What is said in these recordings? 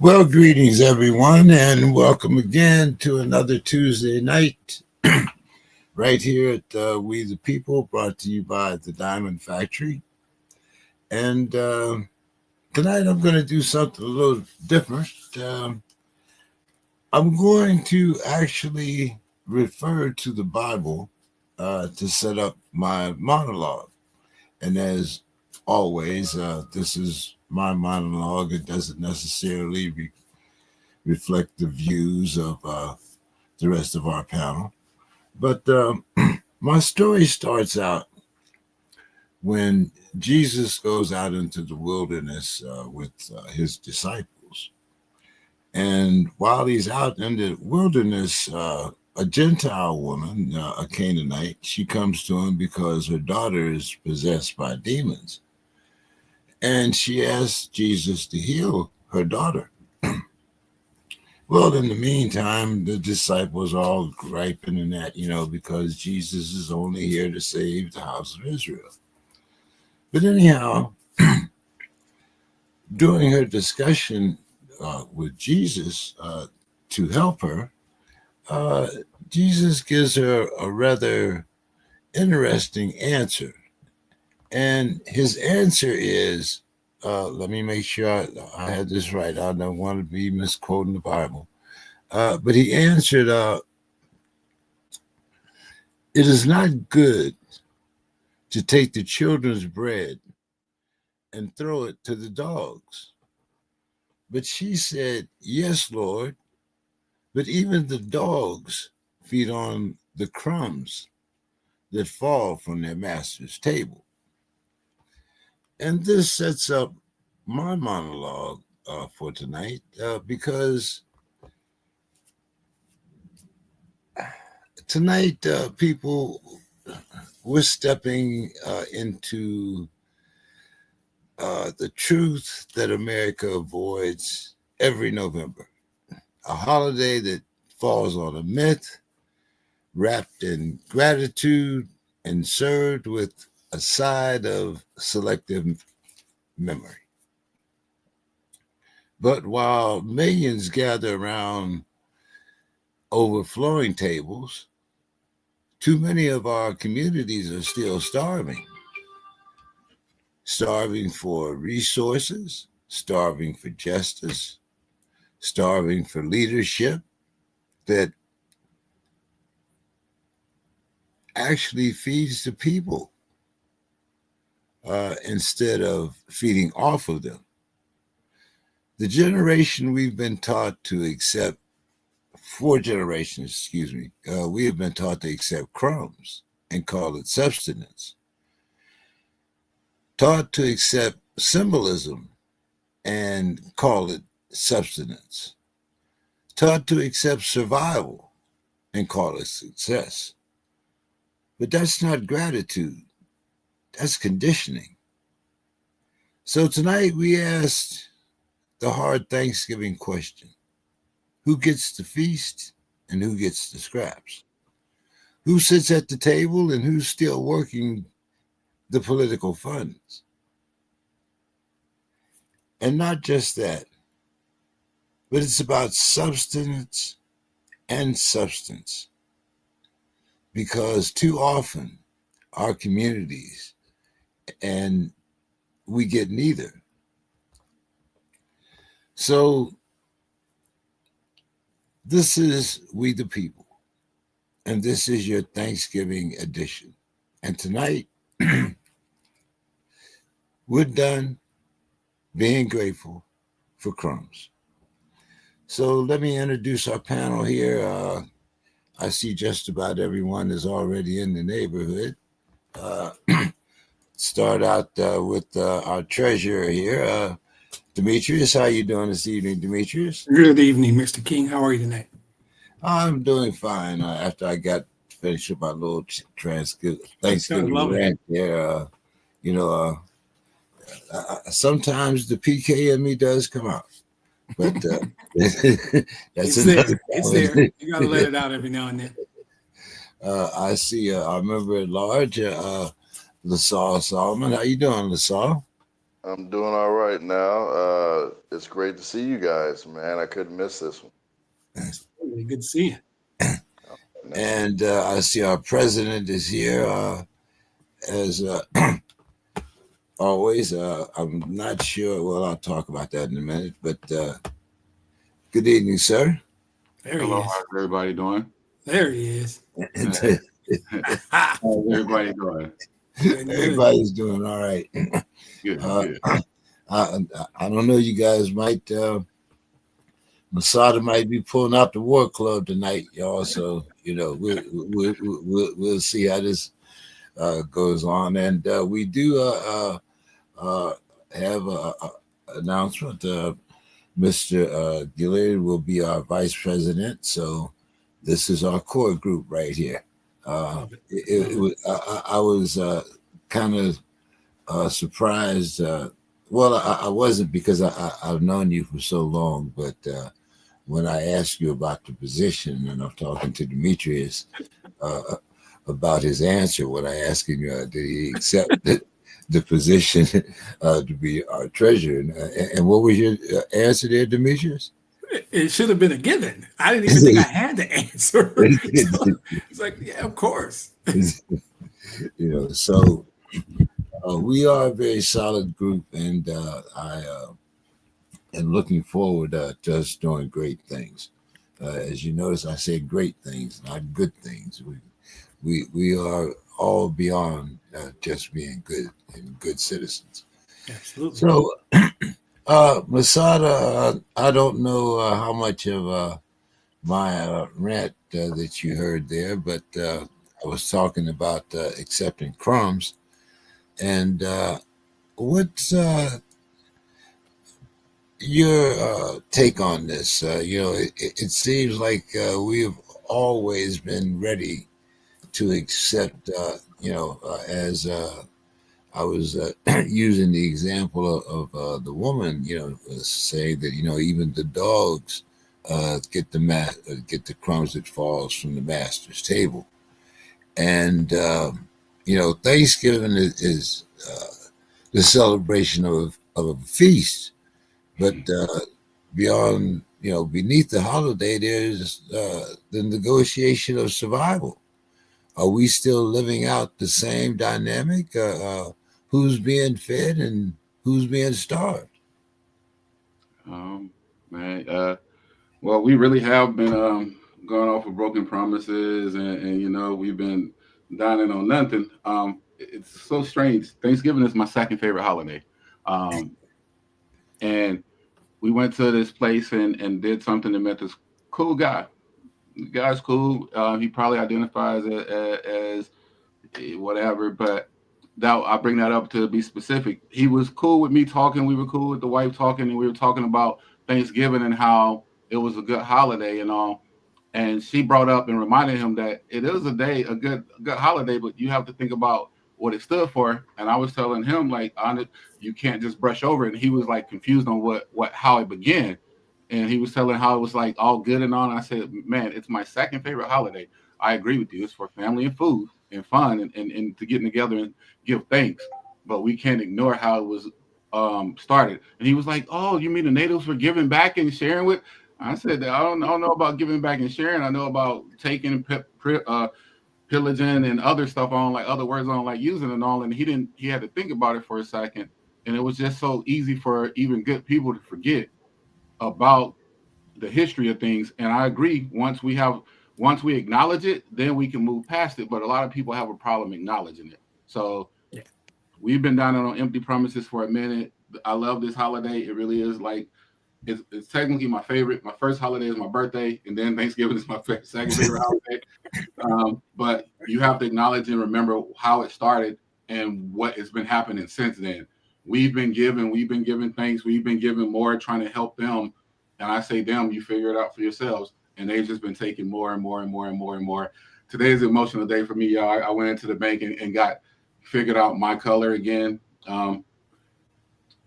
Well, greetings, everyone, and welcome again to another Tuesday night right here at We the People, brought to you by the Diamond Factory. And tonight I'm going to do something a little different. I'm going to actually refer to the Bible to set up my monologue. And as always, this is my monologue. It doesn't necessarily reflect the views of the rest of our panel. But my story starts out when Jesus goes out into the wilderness with his disciples. And while he's out in the wilderness, a Gentile woman, a Canaanite, she comes to him because her daughter is possessed by demons. And she asks Jesus to heal her daughter. Well, in the meantime, the disciples are all griping and that, because Jesus is only here to save the house of Israel. But anyhow, during her discussion with Jesus to help her, Jesus gives her a rather interesting answer. And his answer is, let me make sure I had this right. I don't want to be misquoting the Bible. But he answered, it is not good to take the children's bread and throw it to the dogs. But she said, yes, Lord, but even the dogs feed on the crumbs that fall from their master's table. And this sets up my monologue for tonight because tonight, people, we're stepping into the truth that America avoids every November, a holiday that falls on a myth, wrapped in gratitude and served with a side of selective memory. But while millions gather around overflowing tables, too many of our communities are still starving for resources, starving for justice, starving for leadership that actually feeds the people instead of feeding off of them. The generation we've been taught to accept, 4 generations, we have been taught to accept crumbs and call it sustenance. Taught to accept symbolism and call it substance. Taught to accept survival and call it success. But that's not gratitude. That's conditioning. So tonight we asked the hard Thanksgiving question. Who gets the feast and who gets the scraps? Who sits at the table and who's still working the political funds? And not just that, but it's about substance and substance. Because too often our communities, and we get neither. So this is We the People, and this is your Thanksgiving edition. And tonight, we're done being grateful for crumbs. So let me introduce our panel here. I see just about everyone is already in the neighborhood. Start out with our treasurer here, Demetrius. How you doing this evening, Demetrius? Good evening, Mr. King. How are you tonight? I'm doing fine. After I got finished with my little Thanksgiving rant there, sometimes the PK in me does come out. But that's it's there. You gotta let it out every now and then. I see our member at large, LaSalle Solomon. How you doing, LaSalle? I'm doing all right now. It's great to see you guys, man. I couldn't miss this one. Really good to see you. Now, And I see our president is here as always. I'm not sure. Well, I'll talk about that in a minute. But good evening, sir. There he Hello, is. how's everybody doing? There he is. How's everybody doing? Good, good. Everybody's doing all right. Good, Uh, good. I, I don't know. You guys might. Masada might be pulling out the war club tonight, y'all. So we'll see how this goes on, and we do uh, have a announcement. Mr. Gillard will be our vice president. So this is our core group right here. Love it. It Love it. was, I was kind of surprised. Well, I wasn't because I've known you for so long, but when I asked you about the position, and I'm talking to Demetrius uh, about his answer when I asked him, did he accept the position to be our treasurer? And what was your answer there, Demetrius? It should have been a given. I didn't even think I had to answer. So it's like, yeah, of course. So we are a very solid group, and I am looking forward to us doing great things. As you notice, I say great things, not good things. We are all beyond just being good and good citizens. Absolutely. So, Masada, I don't know how much of my rant that you heard there, but I was talking about accepting crumbs. And what's your take on this? It seems like we have always been ready to accept, as I was using the example of the woman, saying that even the dogs get the crumbs that falls from the master's table, and Thanksgiving is the celebration of a feast, but beyond beneath the holiday, there's the negotiation of survival. Are we still living out the same dynamic? Who's being fed and who's being starved? Um, man, well, we really have been going off of broken promises, and we've been dining on nothing. It's so strange. Thanksgiving is my second favorite holiday, um, and we went to this place and did something that met this cool guy. The guy's cool. He probably identifies as whatever. But that I bring that up to be specific. He was cool with me talking. We were cool with the wife talking, and we were talking about Thanksgiving and how it was a good holiday and all. And she brought up and reminded him that it is a good holiday, but you have to think about what it stood for. And I was telling him like, on it, you can't just brush over it. And he was like confused on how it began. And he was telling how it was like all good and all. And I said, man, it's my second favorite holiday. I agree with you. It's for family and food and fun and to getting together and give thanks. But we can't ignore how it was started. And he was like, oh, you mean the natives were giving back and sharing with? I said that I don't know about giving back and sharing. I know about taking, pillaging, and other stuff. I don't like other words. I don't like using and all. And he didn't. He had to think about it for a second. And it was just so easy for even good people to forget about the history of things. And I agree. Once we acknowledge it, then we can move past it. But a lot of people have a problem acknowledging it. So Yeah. we've been down on empty promises for a minute. I love this holiday. It really is like it's technically my favorite. My first holiday is my birthday, and then Thanksgiving is my second favorite holiday. But you have to acknowledge and remember how it started and what has been happening since then. We've been giving thanks, we've been giving more, trying to help them. And I say them, you figure it out for yourselves. And they've just been taking more and more and more and more and more. Today is an emotional day for me, y'all. I went into the bank and got figured out my color again. Um,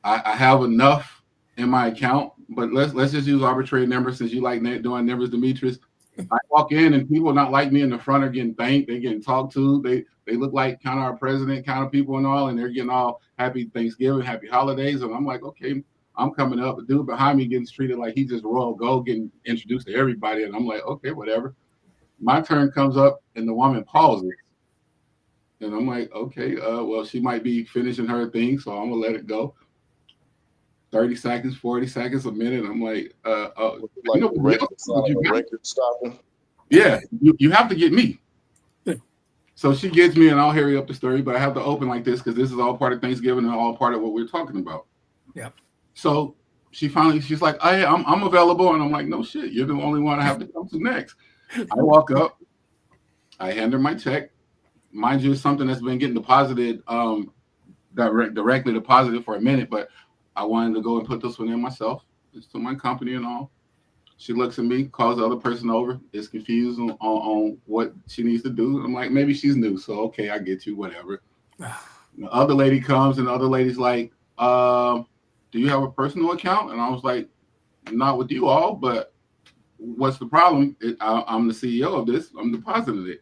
I have enough in my account, but let's just use arbitrary numbers since you like doing numbers, Demetrius. I walk in and people not like me in the front are getting thanked. They're getting talked to. They look like kind of our president kind of people and all, and they're getting all happy Thanksgiving, happy holidays. And I'm like, okay, I'm coming up. A dude behind me getting treated like he just royal gold, getting introduced to everybody. And I'm like, okay, whatever. My turn comes up and the woman pauses. And I'm like, okay, well, she might be finishing her thing, so I'm gonna let it go. 30 seconds, 40 seconds, a minute. I'm like, you Like know, a record, what you a got? record stopping. Yeah, you have to get me. So she gets me, and I'll hurry up the story, but I have to open like this because this is all part of Thanksgiving and all part of what we're talking about. Yeah. So she's like, hey, I'm available. And I'm like, no shit, you're the only one I have to come to next. I walk up, I hand her my check. Mind you, it's something that's been getting deposited, directly deposited for a minute, but I wanted to go and put this one in myself. It's to my company and all. She looks at me, calls the other person over, is confused on what she needs to do. I'm like, maybe she's new, so okay, I get you, whatever. The other lady comes, and the other lady's like, do you have a personal account? And I was like, not with you all, but what's the problem? I'm the CEO of this. I'm depositing it.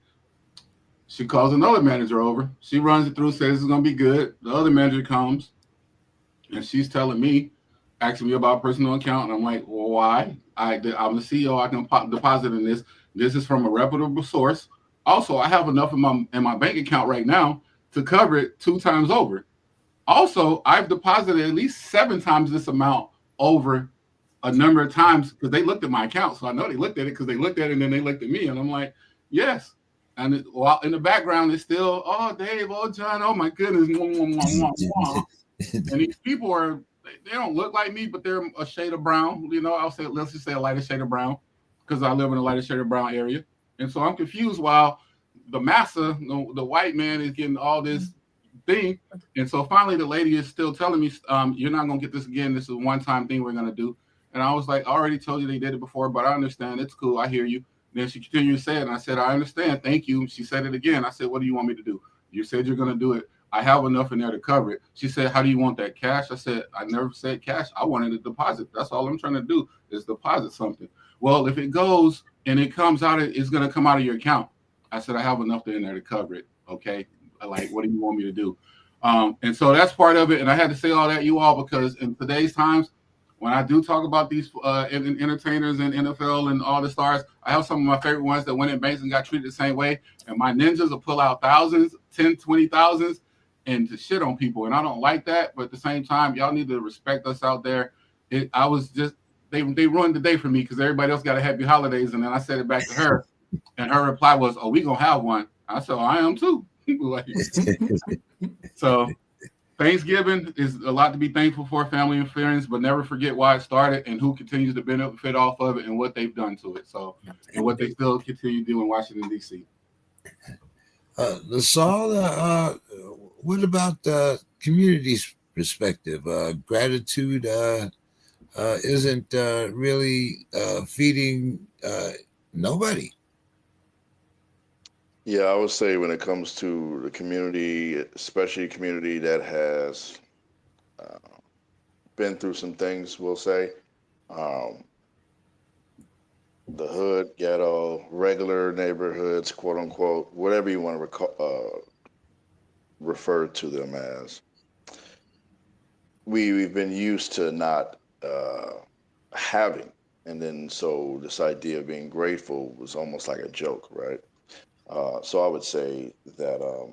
She calls another manager over. She runs it through, says it's going to be good. The other manager comes, and she's telling me, asking me about personal account, and I'm like, well, why? I'm the CEO. I can deposit in this. This is from a reputable source. Also, I have enough in my bank account right now to cover it 2 times over. Also, I've deposited at least 7 times this amount over a number of times because they looked at my account. So I know they looked at it because they looked at it and then they looked at me, and I'm like, yes. And while in the background, it's still, oh, Dave, oh, John, oh, my goodness. And these people they don't look like me, but they're a shade of brown. You know, let's just say a lighter shade of brown because I live in a lighter shade of brown area. And so I'm confused while the massa, the white man, is getting all this thing. And so finally the lady is still telling me, you're not going to get this again. This is a one-time thing we're going to do. And I was like, I already told you they did it before, but I understand. It's cool. I hear you. Then she continued to say it, and I said, I understand. Thank you. She said it again. I said, what do you want me to do? You said you're going to do it. I have enough in there to cover it. She said, how do you want that, cash? I said, I never said cash. I wanted a deposit. That's all I'm trying to do is deposit something. Well, if it goes and it comes out, it's going to come out of your account. I said, I have enough in there to cover it. Okay. Like, what do you want me to do? And so that's part of it. And I had to say all that, you all, because in today's times, when I do talk about these entertainers and NFL and all the stars, I have some of my favorite ones that went in banks and got treated the same way. And my ninjas will pull out thousands, 10, 20,000s and to shit on people. And I don't like that. But at the same time, y'all need to respect us out there. They ruined the day for me because everybody else got a happy holidays. And then I said it back to her. And her reply was, oh, we going to have one. I said, I am too. So Thanksgiving is a lot to be thankful for, family and friends, but never forget why it started and who continues to benefit off of it and what they've done to it. So, and what they still continue to do in Washington, D.C. LaSalle, what about the community's perspective? Gratitude isn't really feeding nobody. Yeah, I would say when it comes to the community, especially a community that has been through some things, we'll say, um, the hood, ghetto, regular neighborhoods, quote unquote, whatever you want to refer to them as. We've been used to not having, and then so this idea of being grateful was almost like a joke, right? So I would say that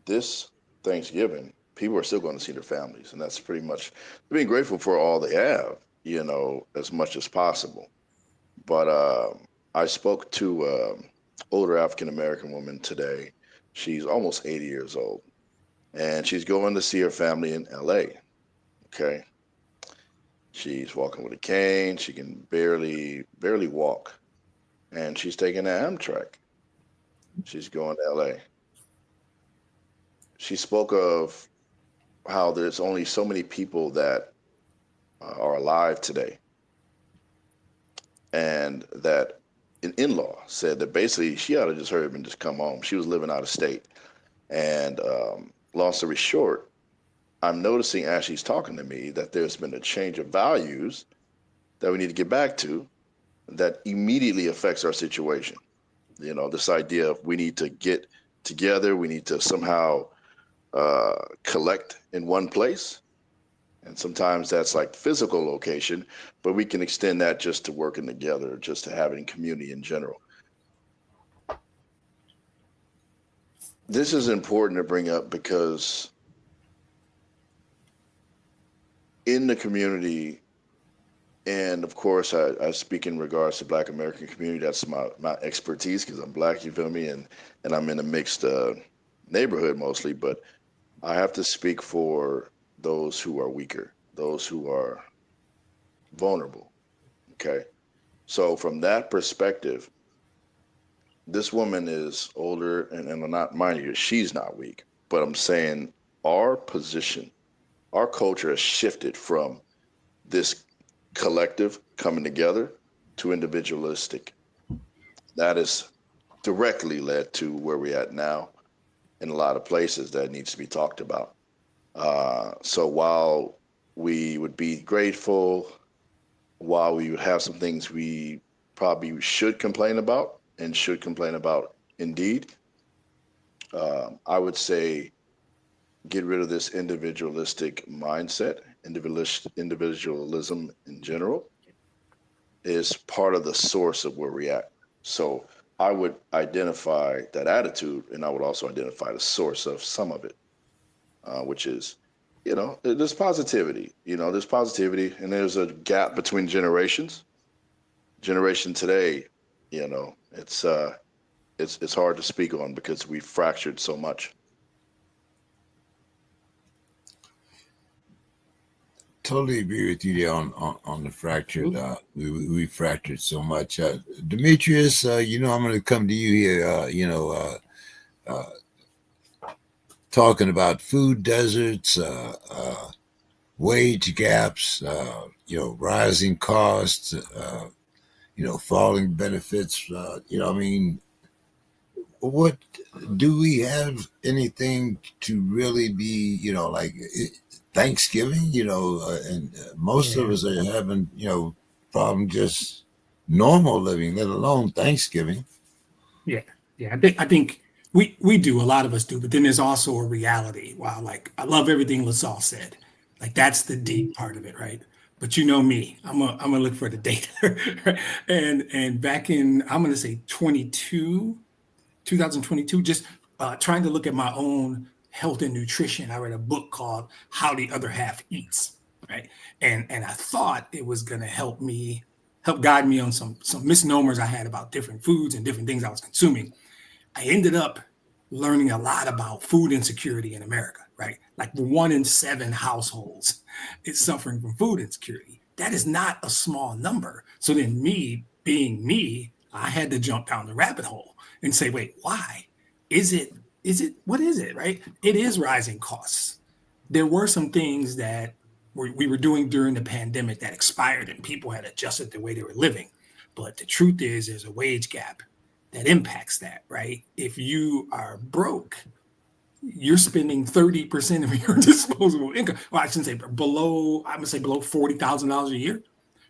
this Thanksgiving, people are still going to see their families, and that's pretty much being grateful for all they have, as much as possible. But I spoke to older African American woman today. She's almost 80 years old, and she's going to see her family in LA. Okay, she's walking with a cane. She can barely walk, and she's taking an Amtrak. She's going to LA. She spoke of how there's only so many people that are alive today, and that an in-law said that basically she ought to just hurry up and just come home. She was living out of state, and long story short, I'm noticing as she's talking to me that there's been a change of values that we need to get back to, that immediately affects our situation. This idea of we need to get together, we need to somehow collect in one place. And sometimes that's like physical location, but we can extend that just to working together, just to having community in general. This is important to bring up because in the community, and of course, I speak in regards to Black American community. That's my expertise because I'm Black, you feel me? And I'm in a mixed neighborhood mostly, but I have to speak for those who are weaker, those who are vulnerable. Okay. So from that perspective, this woman is older, and I'm not, mind you, she's not weak, but I'm saying our position, our culture has shifted from this collective coming together to individualistic. That has directly led to where we're at now in a lot of places that needs to be talked about. So while we would be grateful, while we would have some things we probably should complain about and should complain about indeed, I would say get rid of this individualistic mindset, individualism in general is part of the source of where we're at. So I would identify that attitude, and I would also identify the source of some of it, which is, there's positivity. There's positivity, and there's a gap between generations. Generation today, it's hard to speak on because we fractured so much. Totally agree with you there on the fractured. We fractured so much. Demetrius, I'm going to come to you here. Talking about food deserts, wage gaps, rising costs, falling benefits. What do we have anything to really be, like Thanksgiving, and most of us are having, problem just normal living, let alone Thanksgiving. Yeah, I think we do. A lot of us do, but then there's also a reality. Wow, like I love everything LaSalle said. Like that's the deep part of it, right? But you know me, I'm gonna look for the data, right? And back in I'm gonna say 2022, just trying to look at my own health and nutrition. I read a book called How the Other Half Eats, right? And I thought it was gonna help guide me on some misnomers I had about different foods and different things I was consuming. I ended up learning a lot about food insecurity in America, right? Like 1 in 7 households is suffering from food insecurity. That is not a small number. So then me being me, I had to jump down the rabbit hole and say, wait, why? What is it, right? It is rising costs. There were some things that we were doing during the pandemic that expired and people had adjusted the way they were living. But the truth is, there's a wage gap that impacts that, right? If you are broke, you're spending 30% of your disposable income. Well, I shouldn't say below, I'm gonna say below $40,000 a year.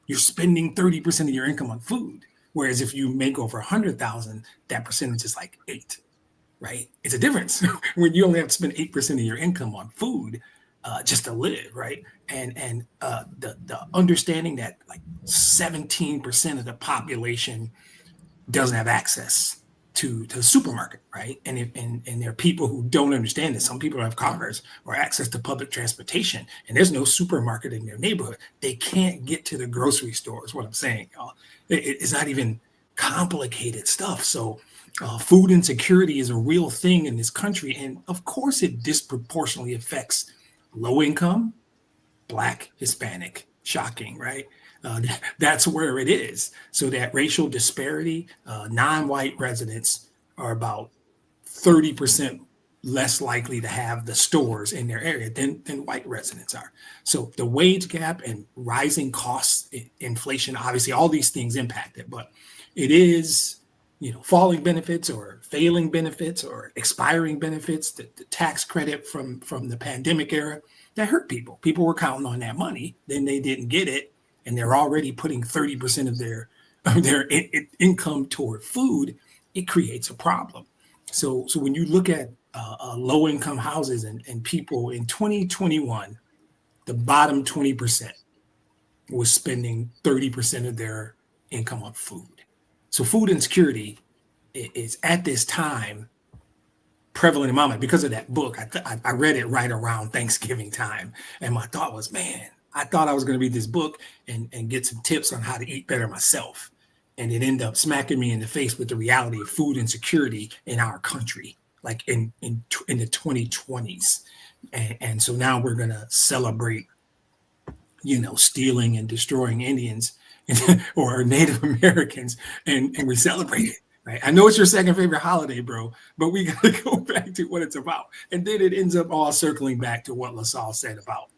You're spending 30% of your income on food. Whereas if you make over 100,000, that percentage is like 8, right? It's a difference when you only have to spend 8% of your income on food just to live, right? And the understanding that like 17% of the population doesn't have access to the supermarket, right? And there are people who don't understand this. Some people have cars or access to public transportation, and there's no supermarket in their neighborhood. They can't get to the grocery store. Is what I'm saying, y'all. It's not even complicated stuff. So food insecurity is a real thing in this country, and of course, it disproportionately affects low income, Black, Hispanic. Shocking, right? That's where it is. So that racial disparity, non-white residents are about 30% less likely to have the stores in their area than white residents are. So the wage gap and rising costs, inflation, obviously all these things impact it, but it is, falling benefits or failing benefits or expiring benefits, the tax credit from the pandemic era, that hurt people. People were counting on that money, then they didn't get it, and they're already putting 30% of their their income toward food, it creates a problem. So when you look at low income houses and people in 2021, the bottom 20% was spending 30% of their income on food. So food insecurity is at this time prevalent in my mind because of that book. I read it right around Thanksgiving time, and my thought was, man, I thought I was going to read this book and get some tips on how to eat better myself, and it ended up smacking me in the face with the reality of food insecurity in our country, like in the 2020s, and so now we're going to celebrate, stealing and destroying Indians or Native Americans, and we celebrate it. Right? I know it's your second favorite holiday, bro, but we got to go back to what it's about. And then it ends up all circling back to what LaSalle said about,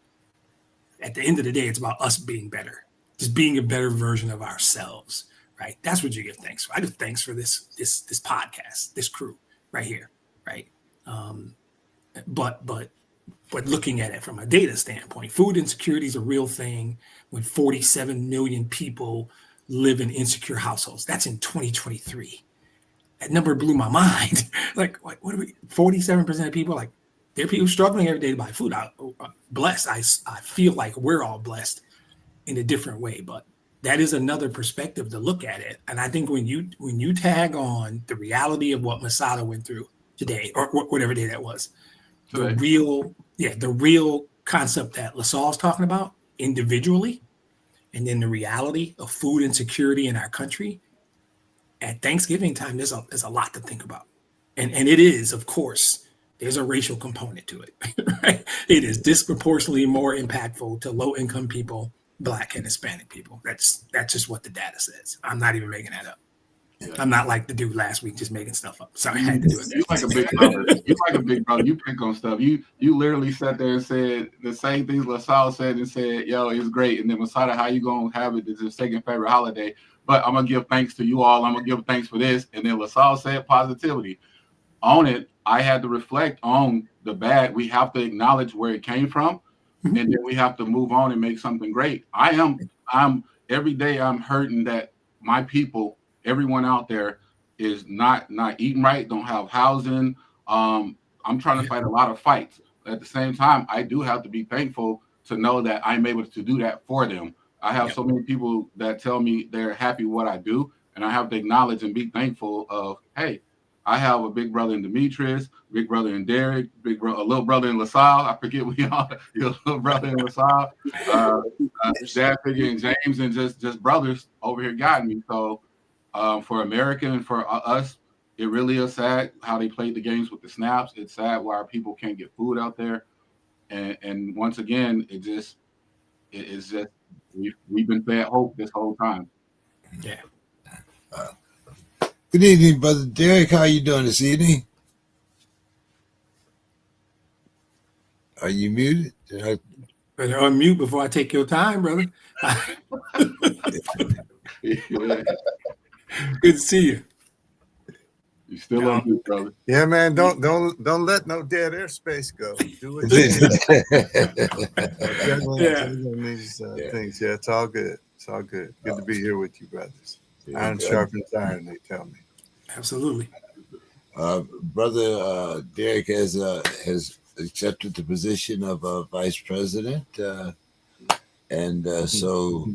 at the end of the day, it's about us being better, just being a better version of ourselves, right? That's what you give thanks for. I give thanks for this podcast, this crew right here, right? But looking at it from a data standpoint, food insecurity is a real thing when 47 million people live in insecure households. That's in 2023. That number blew my mind. Like, what are we, 47% of people, like, there are people struggling every day to buy food. I'm blessed. I feel like we're all blessed in a different way, but that is another perspective to look at it. And I think when you tag on the reality of what Masada went through today, or whatever day that was, the real concept that LaSalle's talking about individually, and then the reality of food insecurity in our country at Thanksgiving time, there's a lot to think about. And it is, of course, there's a racial component to it, right? It is disproportionately more impactful to low income people, Black and Hispanic people. That's just what the data says. I'm not even making that up. Yeah. I'm not like the dude last week just making stuff up. Sorry, I had to do it. You like a big brother. You like a big brother. You pick on stuff. You literally sat there and said the same things LaSalle said and said, yo, it's great. And then Masada, how you gonna have it? It's your second favorite holiday. But I'm gonna give thanks to you all. I'm gonna give thanks for this. And then LaSalle said positivity. On it, I had to reflect on the bad. We have to acknowledge where it came from, and then we have to move on and make something great. I'm every day I'm hurting that my people, everyone out there, is not eating right, don't have housing. I'm trying to fight a lot of fights. At the same time, I do have to be thankful to know that I'm able to do that for them. I have so many people that tell me they're happy with what I do, and I have to acknowledge and be thankful of, hey, I have a big brother in Demetrius, big brother in Derek, a little brother in LaSalle. I forget we all, your little brother in LaSalle, dad figure in James, and just brothers over here guiding me. So for America and for us, it really is sad how they played the games with the snaps. It's sad why our people can't get food out there. And once again, it's just we've been fed hope this whole time. Yeah. Good evening, Brother Derek. How are you doing this evening? Are you muted? Better unmute before I take your time, brother. Good to see you. You still on mute, brother. Yeah, man. Don't let no dead airspace go. Do what you need. Things. Yeah, it's all good. It's all good. Good to be here with you, brothers. Iron sharpens iron, they tell me. Absolutely. Brother Derek has accepted the position of vice president, and so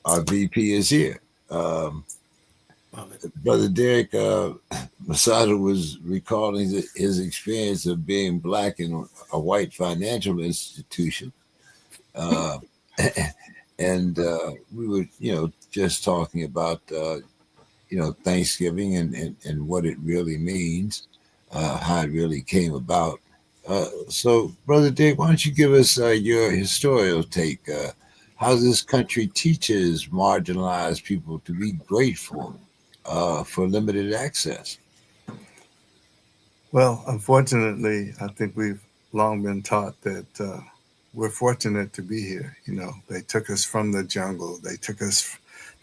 our VP is here. Brother Derek Masada was recalling his experience of being Black in a white financial institution, and we were, just talking about Thanksgiving and what it really means, how it really came about. So, Brother Dick, why don't you give us your historical take? How this country teaches marginalized people to be grateful for limited access? Well, unfortunately, I think we've long been taught that we're fortunate to be here. They took us from the jungle. They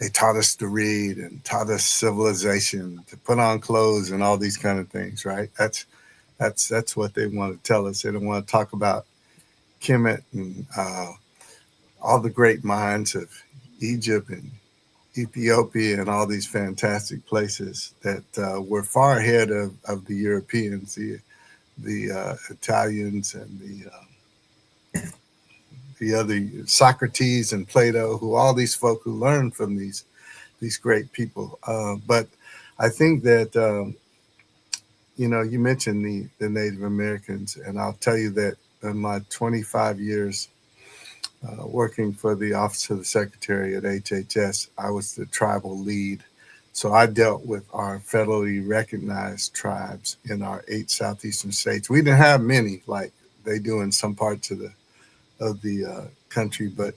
taught us to read and taught us civilization, to put on clothes and all these kind of things, right? That's what they want to tell us. They don't want to talk about Kemet and all the great minds of Egypt and Ethiopia and all these fantastic places that were far ahead of the Europeans, the Italians and the other Socrates and Plato, who all these folk who learned from these great people. But I think that you mentioned the Native Americans, and I'll tell you that in my 25 years working for the Office of the Secretary at HHS, I was the tribal lead. So I dealt with our federally recognized tribes in our 8 southeastern states. We didn't have many like they do in some parts of the country, but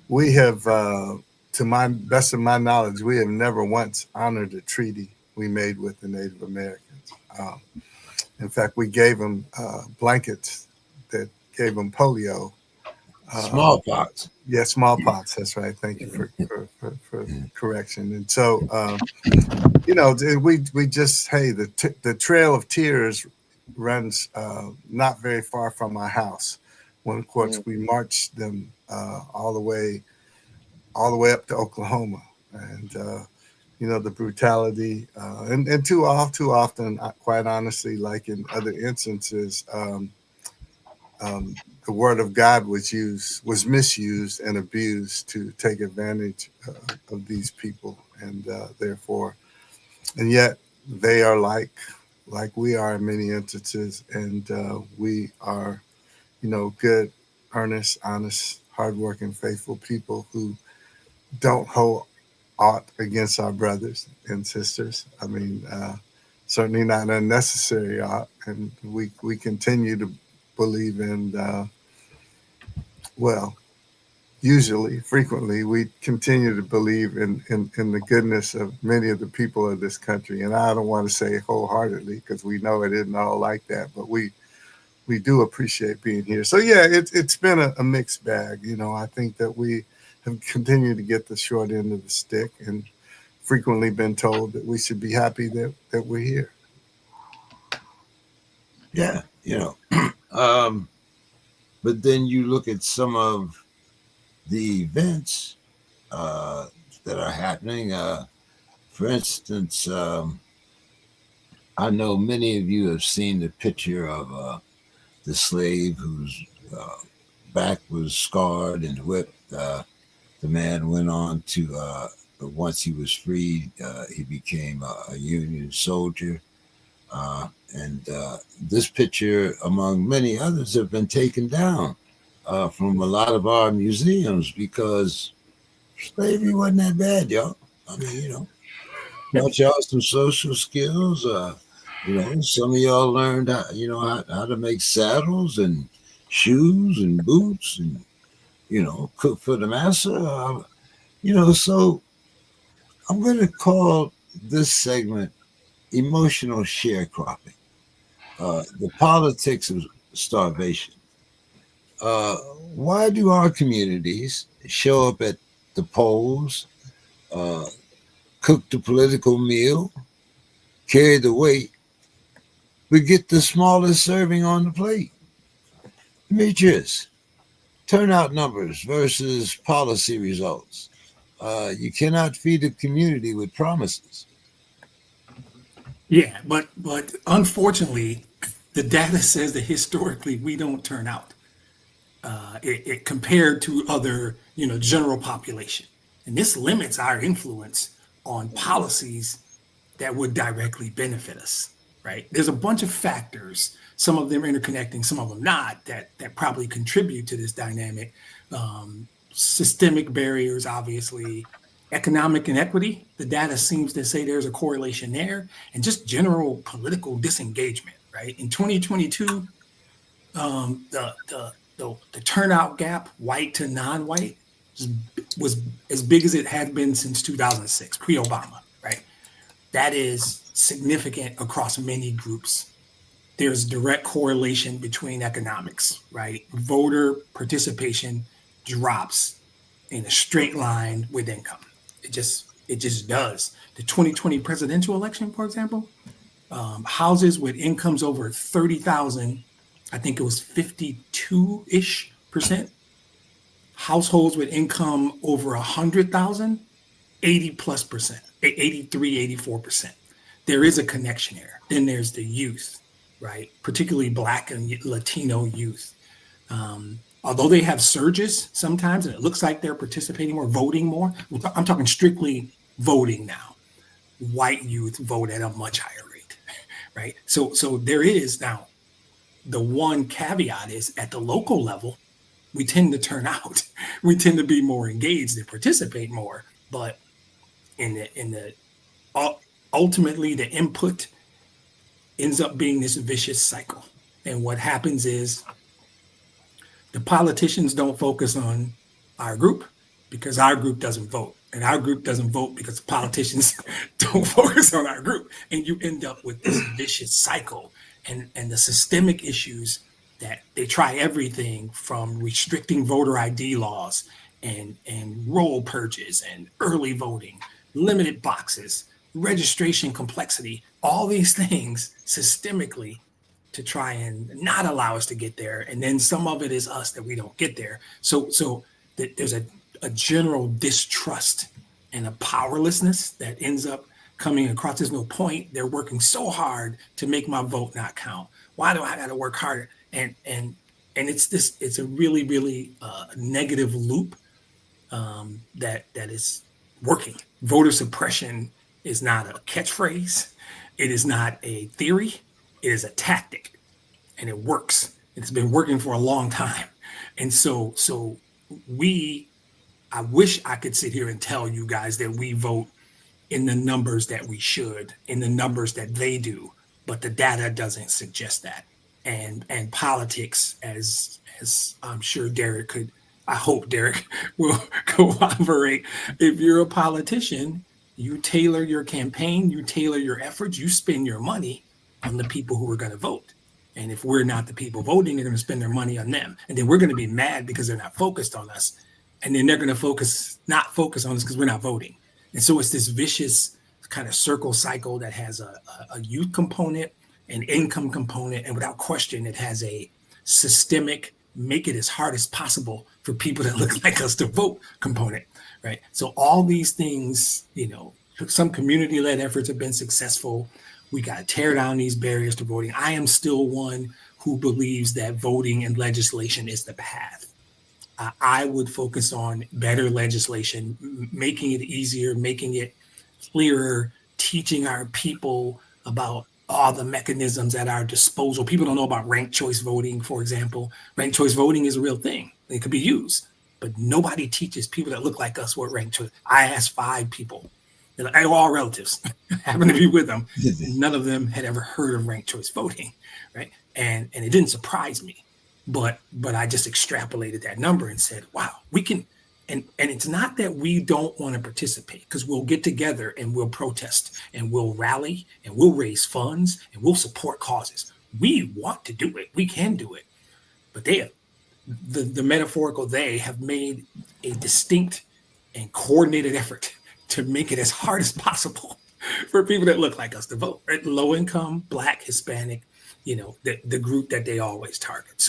we have, to my best of my knowledge, we have never once honored a treaty we made with the Native Americans. In fact, we gave them blankets that gave them polio. Smallpox. Yeah, smallpox. That's right. Thank you for correction. And so, we just, hey, the Trail of Tears runs not very far from my house. When of course we marched them all the way up to Oklahoma, and the brutality and too often, quite honestly, like in other instances. The word of God was misused and abused to take advantage of these people, and therefore, and yet they are like we are in many instances, and we are, good, earnest, honest, hardworking, faithful people who don't hold aught against our brothers and sisters. I mean, certainly not unnecessary aught, and we continue to believe in. Well, usually, frequently, we continue to believe in the goodness of many of the people of this country. And I don't want to say wholeheartedly, because we know it isn't all like that, but we do appreciate being here. So yeah, it's been a mixed bag. I think that we have continued to get the short end of the stick and frequently been told that we should be happy that we're here. Yeah, but then you look at some of the events that are happening. For instance, I know many of you have seen the picture of the slave whose back was scarred and whipped. The man went on to, once he was freed, he became a Union soldier. And this picture, among many others, have been taken down from a lot of our museums because slavery wasn't that bad, y'all. I mean, taught y'all some social skills. Some of y'all learned how to make saddles and shoes and boots and cook for the master. So I'm going to call this segment emotional sharecropping. The politics of starvation. Why do our communities show up at the polls, uh, cook the political meal, carry the weight, but get the smallest serving on the plate? Demetrius, turnout numbers versus policy results. You cannot feed a community with promises. Yeah, but unfortunately, the data says that historically we don't turn out. It compared to other, general population, and this limits our influence on policies that would directly benefit us. Right? There's a bunch of factors, some of them interconnecting, some of them not, that probably contribute to this dynamic. Systemic barriers, obviously, economic inequity. The data seems to say there's a correlation there, and just general political disengagement. Right? In 2022, the turnout gap, white to non-white, was as big as it had been since 2006, pre-Obama. Right? That is significant across many groups. There's direct correlation between economics, right? Voter participation drops in a straight line with income. It just does. The 2020 presidential election, for example, houses with incomes over 30,000, I think it was 52-ish%. Households with income over 100,000, 80+%, 83, 84%. There is a connection here. Then there's the youth, right? Particularly Black and Latino youth. Although they have surges sometimes, and it looks like they're participating more, voting more. I'm talking strictly voting now. White youth vote at a much higher rate, right? So there is now, the one caveat is at the local level, we tend to turn out. We tend to be more engaged and participate more. But ultimately the input ends up being this vicious cycle. And what happens is the politicians don't focus on our group because our group doesn't vote. And our group doesn't vote because the politicians don't focus on our group. And you end up with this vicious cycle and the systemic issues that they try everything from restricting voter ID laws and roll purges and early voting, limited boxes, registration complexity, all these things systemically to try and not allow us to get there. And then some of it is us that we don't get there. So there's a general distrust and a powerlessness that ends up coming across. There's no point. They're working so hard to make my vote not count. Why do I got to work harder? And it's a really, really negative loop that is working. Voter suppression is not a catchphrase. It is not a theory. It is a tactic, and it works. It's been working for a long time. And so I wish I could sit here and tell you guys that we vote in the numbers that we should, in the numbers that they do, but the data doesn't suggest that. And politics, as I'm sure Derek could, I hope Derek will corroborate. If you're a politician, you tailor your campaign, you tailor your efforts, you spend your money on the people who are going to vote. And if we're not the people voting, they're going to spend their money on them. And then we're going to be mad because they're not focused on us. And then they're going to not focus on us because we're not voting. And so it's this vicious kind of circle cycle that has a youth component, an income component, and without question, it has a systemic, make it as hard as possible for people that look like us to vote component, right? So all these things, some community-led efforts have been successful. We got to tear down these barriers to voting. I am still one who believes that voting and legislation is the path. I would focus on better legislation, making it easier, making it clearer, teaching our people about all the mechanisms at our disposal. People don't know about ranked choice voting, for example. Ranked choice voting is a real thing. It could be used, but nobody teaches people that look like us what ranked choice. I asked 5 people, and all relatives, happened to be with them. None of them had ever heard of ranked choice voting, right? And it didn't surprise me, but I just extrapolated that number and said, wow, we can. And it's not that we don't want to participate, because we'll get together and we'll protest and we'll rally and we'll raise funds and we'll support causes. We want to do it. We can do it. But the metaphorical they have made a distinct and coordinated effort to make it as hard as possible for people that look like us to vote. Right? Low income, Black, Hispanic, the group that they always target.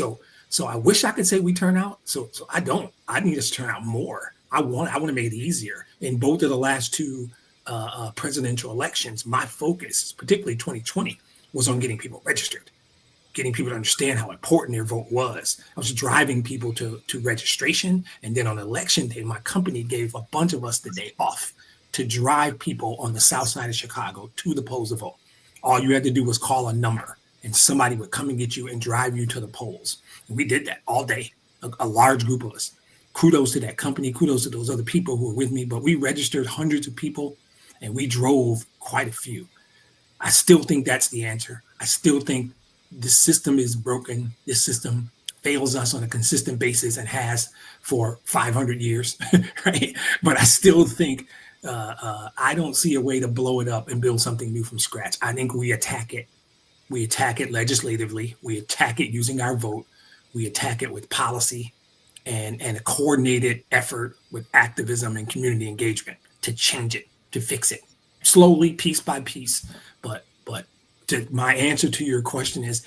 So I wish I could say we turn out. So I don't. I need us to turn out more. I want to make it easier. In both of the last 2 presidential elections, my focus, particularly 2020, was on getting people registered, getting people to understand how important their vote was. I was driving people to registration. And then on election day, my company gave a bunch of us the day off to drive people on the south side of Chicago to the polls to vote. All you had to do was call a number, and somebody would come and get you and drive you to the polls. And we did that all day, a large group of us. Kudos to that company. Kudos to those other people who were with me. But we registered hundreds of people, and we drove quite a few. I still think that's the answer. I still think the system is broken. This system fails us on a consistent basis and has for 500 years, right? But I still think I don't see a way to blow it up and build something new from scratch. I think we attack it. We attack it legislatively. We attack it using our vote. We attack it with policy and a coordinated effort with activism and community engagement to change it, to fix it slowly, piece by piece. But my answer to your question is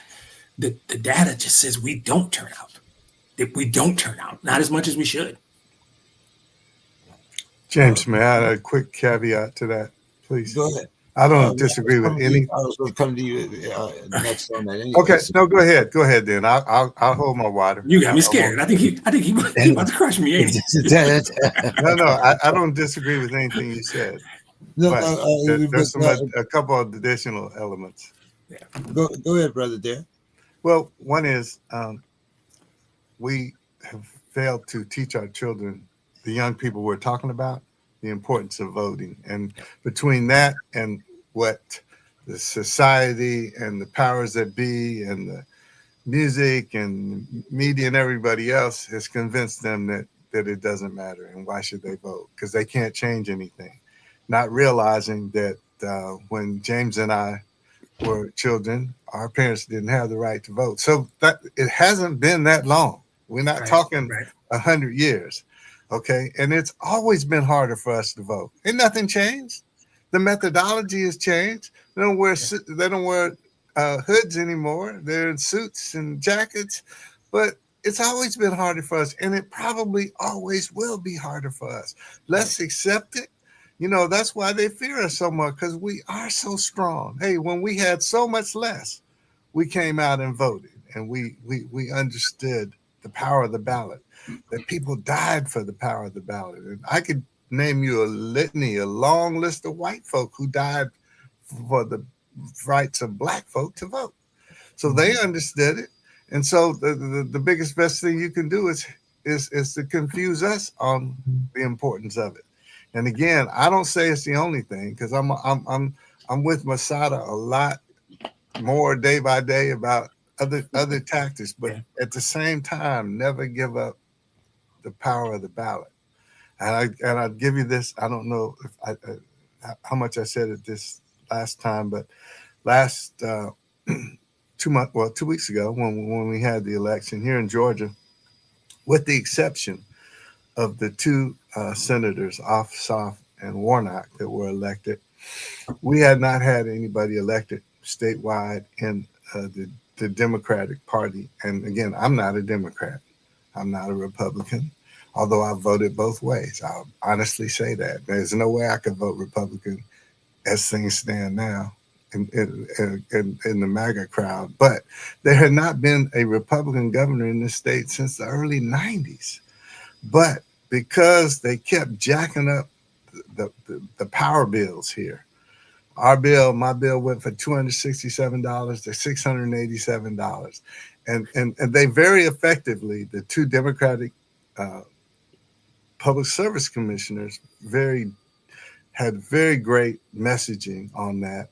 the data just says we don't turn out. That we don't turn out, not as much as we should. James, may I add a quick caveat to that, please? Go ahead. I don't Yeah, disagree with any. I was going to come to you next on that Okay, anyway. no, go ahead. Go ahead then. I'll hold my water. You got me I won't. scared. I think he about to crush me, ain't he? No, I don't disagree with anything you said, No, but there's but, a couple of additional elements. Yeah. go ahead, brother. There. Well, one is we have failed to teach our children, the young people we're talking about, the importance of voting. And between that and what the society and the powers that be and the music and media and everybody else has convinced them that it doesn't matter and why should they vote? Because they can't change anything. Not realizing that when James and I were children, our parents didn't have the right to vote. So that it hasn't been that long. We're not talking 100 years, okay? And it's always been harder for us to vote. And nothing changed. The methodology has changed. They don't wear hoods anymore. They're in suits and jackets, but it's always been harder for us, and it probably always will be harder for us. Let's accept it. You know, that's why they fear us so much, because we are so strong. Hey, when we had so much less, we came out and voted, and we understood the power of the ballot, that people died for the power of the ballot. And I could name you a litany, a long list of white folk who died for the rights of black folk to vote. So they understood it. And so the biggest best thing you can do is to confuse us on the importance of it. And again, I don't say it's the only thing, because I'm with Masada a lot more day by day about other tactics, but at the same time, never give up the power of the ballot. And I'll give you this. I don't know if how much I said it this last time, but last 2 weeks ago, when we had the election here in Georgia, with the exception of the two senators, Ossoff and Warnock, that were elected, we had not had anybody elected statewide in the Democratic Party. And again, I'm not a Democrat. I'm not a Republican, although I voted both ways. I'll honestly say that. There's no way I could vote Republican as things stand now in the MAGA crowd. But there had not been a Republican governor in this state since the early 90s. But because they kept jacking up the power bills here, my bill went from $267 to $687. And they very effectively, the two Democratic public service commissioners, had very great messaging on that.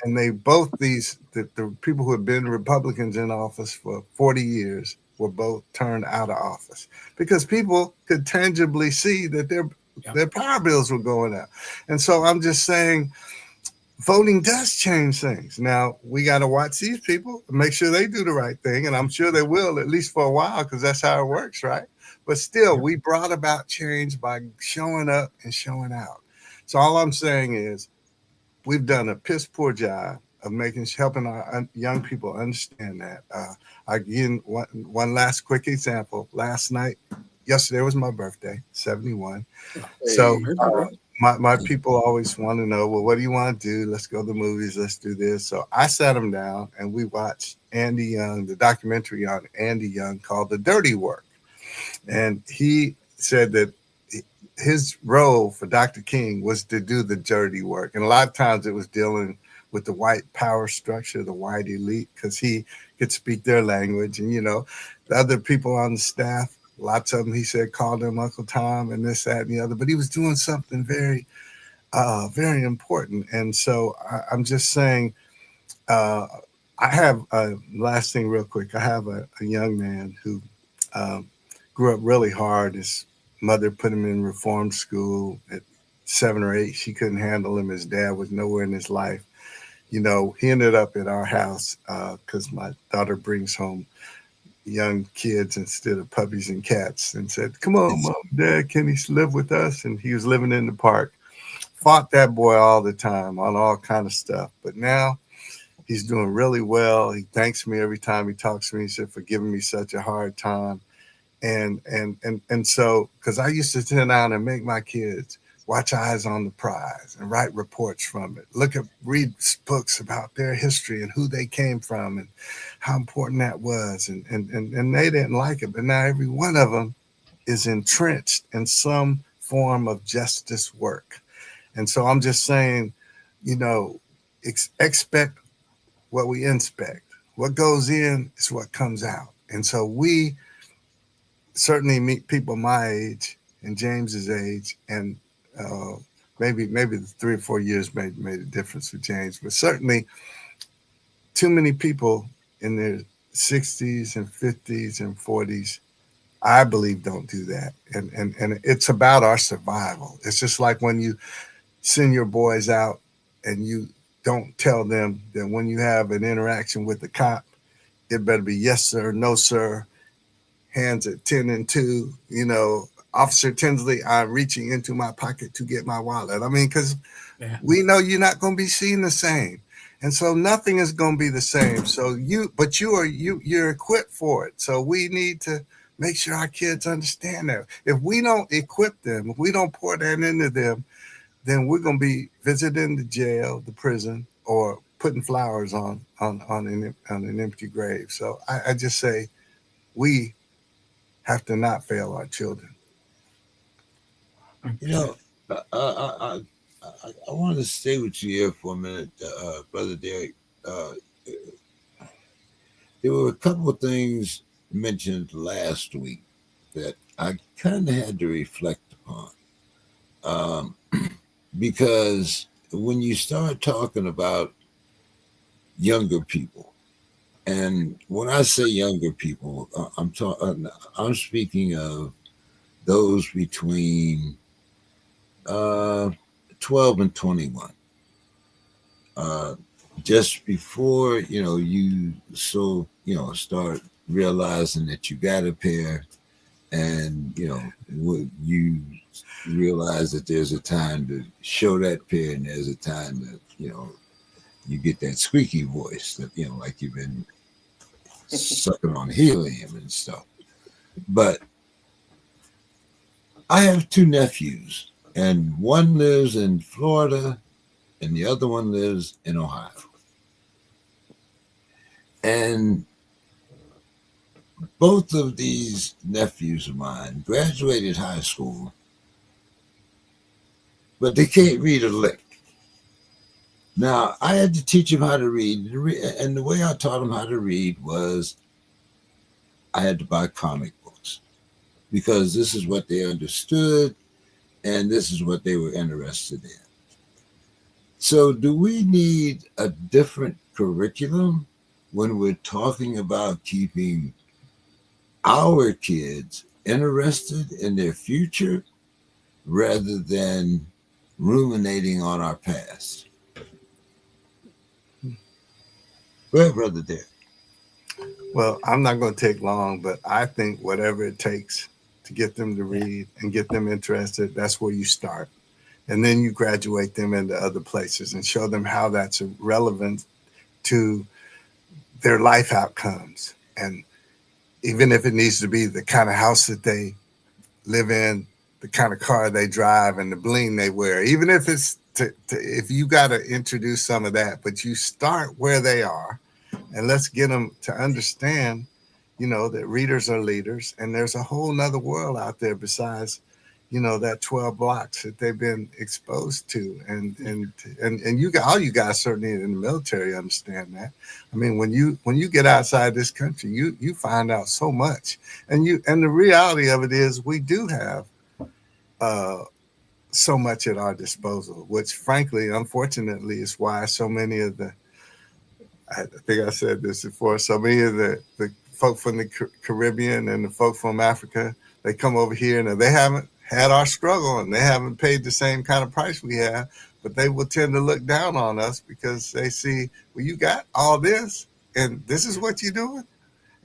And they both, the people who had been Republicans in office for 40 years were both turned out of office because people could tangibly see that their power bills were going up. And so I'm just saying, voting does change things. Now, we got to watch these people and make sure they do the right thing. And I'm sure they will, at least for a while, because that's how it works, right? But still, we brought about change by showing up and showing out. So all I'm saying is we've done a piss poor job of helping our young people understand that. Again, one last quick example. Yesterday was my birthday, 71. So my people always want to know, well, what do you want to do? Let's go to the movies. Let's do this. So I sat them down and we watched Andy Young, the documentary on Andy Young called The Dirty Work. And he said that his role for Dr. King was to do the dirty work. And a lot of times it was dealing with the white power structure, the white elite, because he could speak their language. And, the other people on the staff, lots of them, he said, called him Uncle Tom and this, that, and the other. But he was doing something very, very important. And so I'm just saying, I have last thing real quick. I have a young man who grew up really hard. His mother put him in reform school at 7 or 8. She couldn't handle him. His dad was nowhere in his life. He ended up at our house because my daughter brings home young kids instead of puppies and cats, and said, come on, Mom, Dad, can he live with us? And he was living in the park. Fought that boy all the time on all kind of stuff. But now he's doing really well. He thanks me every time he talks to me. He said, for giving me such a hard time. And so, because I used to sit down and make my kids watch Eyes on the Prize and write reports from it. Read books about their history and who they came from and how important that was. And they didn't like it, but now every one of them is entrenched in some form of justice work. And so I'm just saying, you know, expect what we inspect. What goes in is what comes out. And so we certainly meet people my age and James's age, and uh, maybe the 3 or 4 years made a difference with James, but certainly too many people in their 60s and 50s and 40s, I believe, don't do that. And it's about our survival. It's just like when you send your boys out and you don't tell them that when you have an interaction with the cop, it better be yes, sir, no, sir, hands at 10 and 2, you know, Officer Tinsley, I'm reaching into my pocket to get my wallet. I mean, because we know you're not going to be seen the same. And so nothing is going to be the same. So you're equipped for it. So we need to make sure our kids understand that. If we don't equip them, if we don't pour that into them, then we're going to be visiting the jail, the prison, or putting flowers on an empty grave. So I just say we have to not fail our children. You know, I want to stay with you here for a minute, Brother Derek. Uh, there were a couple of things mentioned last week that I kind of had to reflect upon. Um, because when you start talking about younger people, and when I say younger people, I'm speaking of those between uh, 12 and 21. Uh, just before you start realizing that you got a pair, and you realize that there's a time to show that pair, and there's a time that you get that squeaky voice that like you've been sucking on helium and stuff. But I have two nephews, and one lives in Florida and the other one lives in Ohio. And both of these nephews of mine graduated high school, but they can't read a lick. Now, I had to teach them how to read, and the way I taught them how to read was I had to buy comic books because this is what they understood and this is what they were interested in. So, do we need a different curriculum when we're talking about keeping our kids interested in their future rather than ruminating on our past? Go ahead, Brother Derek. Well, I'm not going to take long, but I think whatever it takes to get them to read and get them interested, that's where you start. And then you graduate them into other places and show them how that's relevant to their life outcomes. And even if it needs to be the kind of house that they live in, the kind of car they drive, and the bling they wear, even if it's if you got to introduce some of that, but you start where they are, and let's get them to understand, that readers are leaders, and there's a whole nother world out there besides, that 12 blocks that they've been exposed to, and all you guys certainly in the military understand that. I mean, when you get outside this country, you find out so much, and the reality of it is we do have so much at our disposal, which frankly, unfortunately, is why so many of I think I said this before, so many of the folk from the Caribbean and the folk from Africa, they come over here and they haven't had our struggle and they haven't paid the same kind of price we have, but they will tend to look down on us because they see, well, you got all this and this is what you're doing.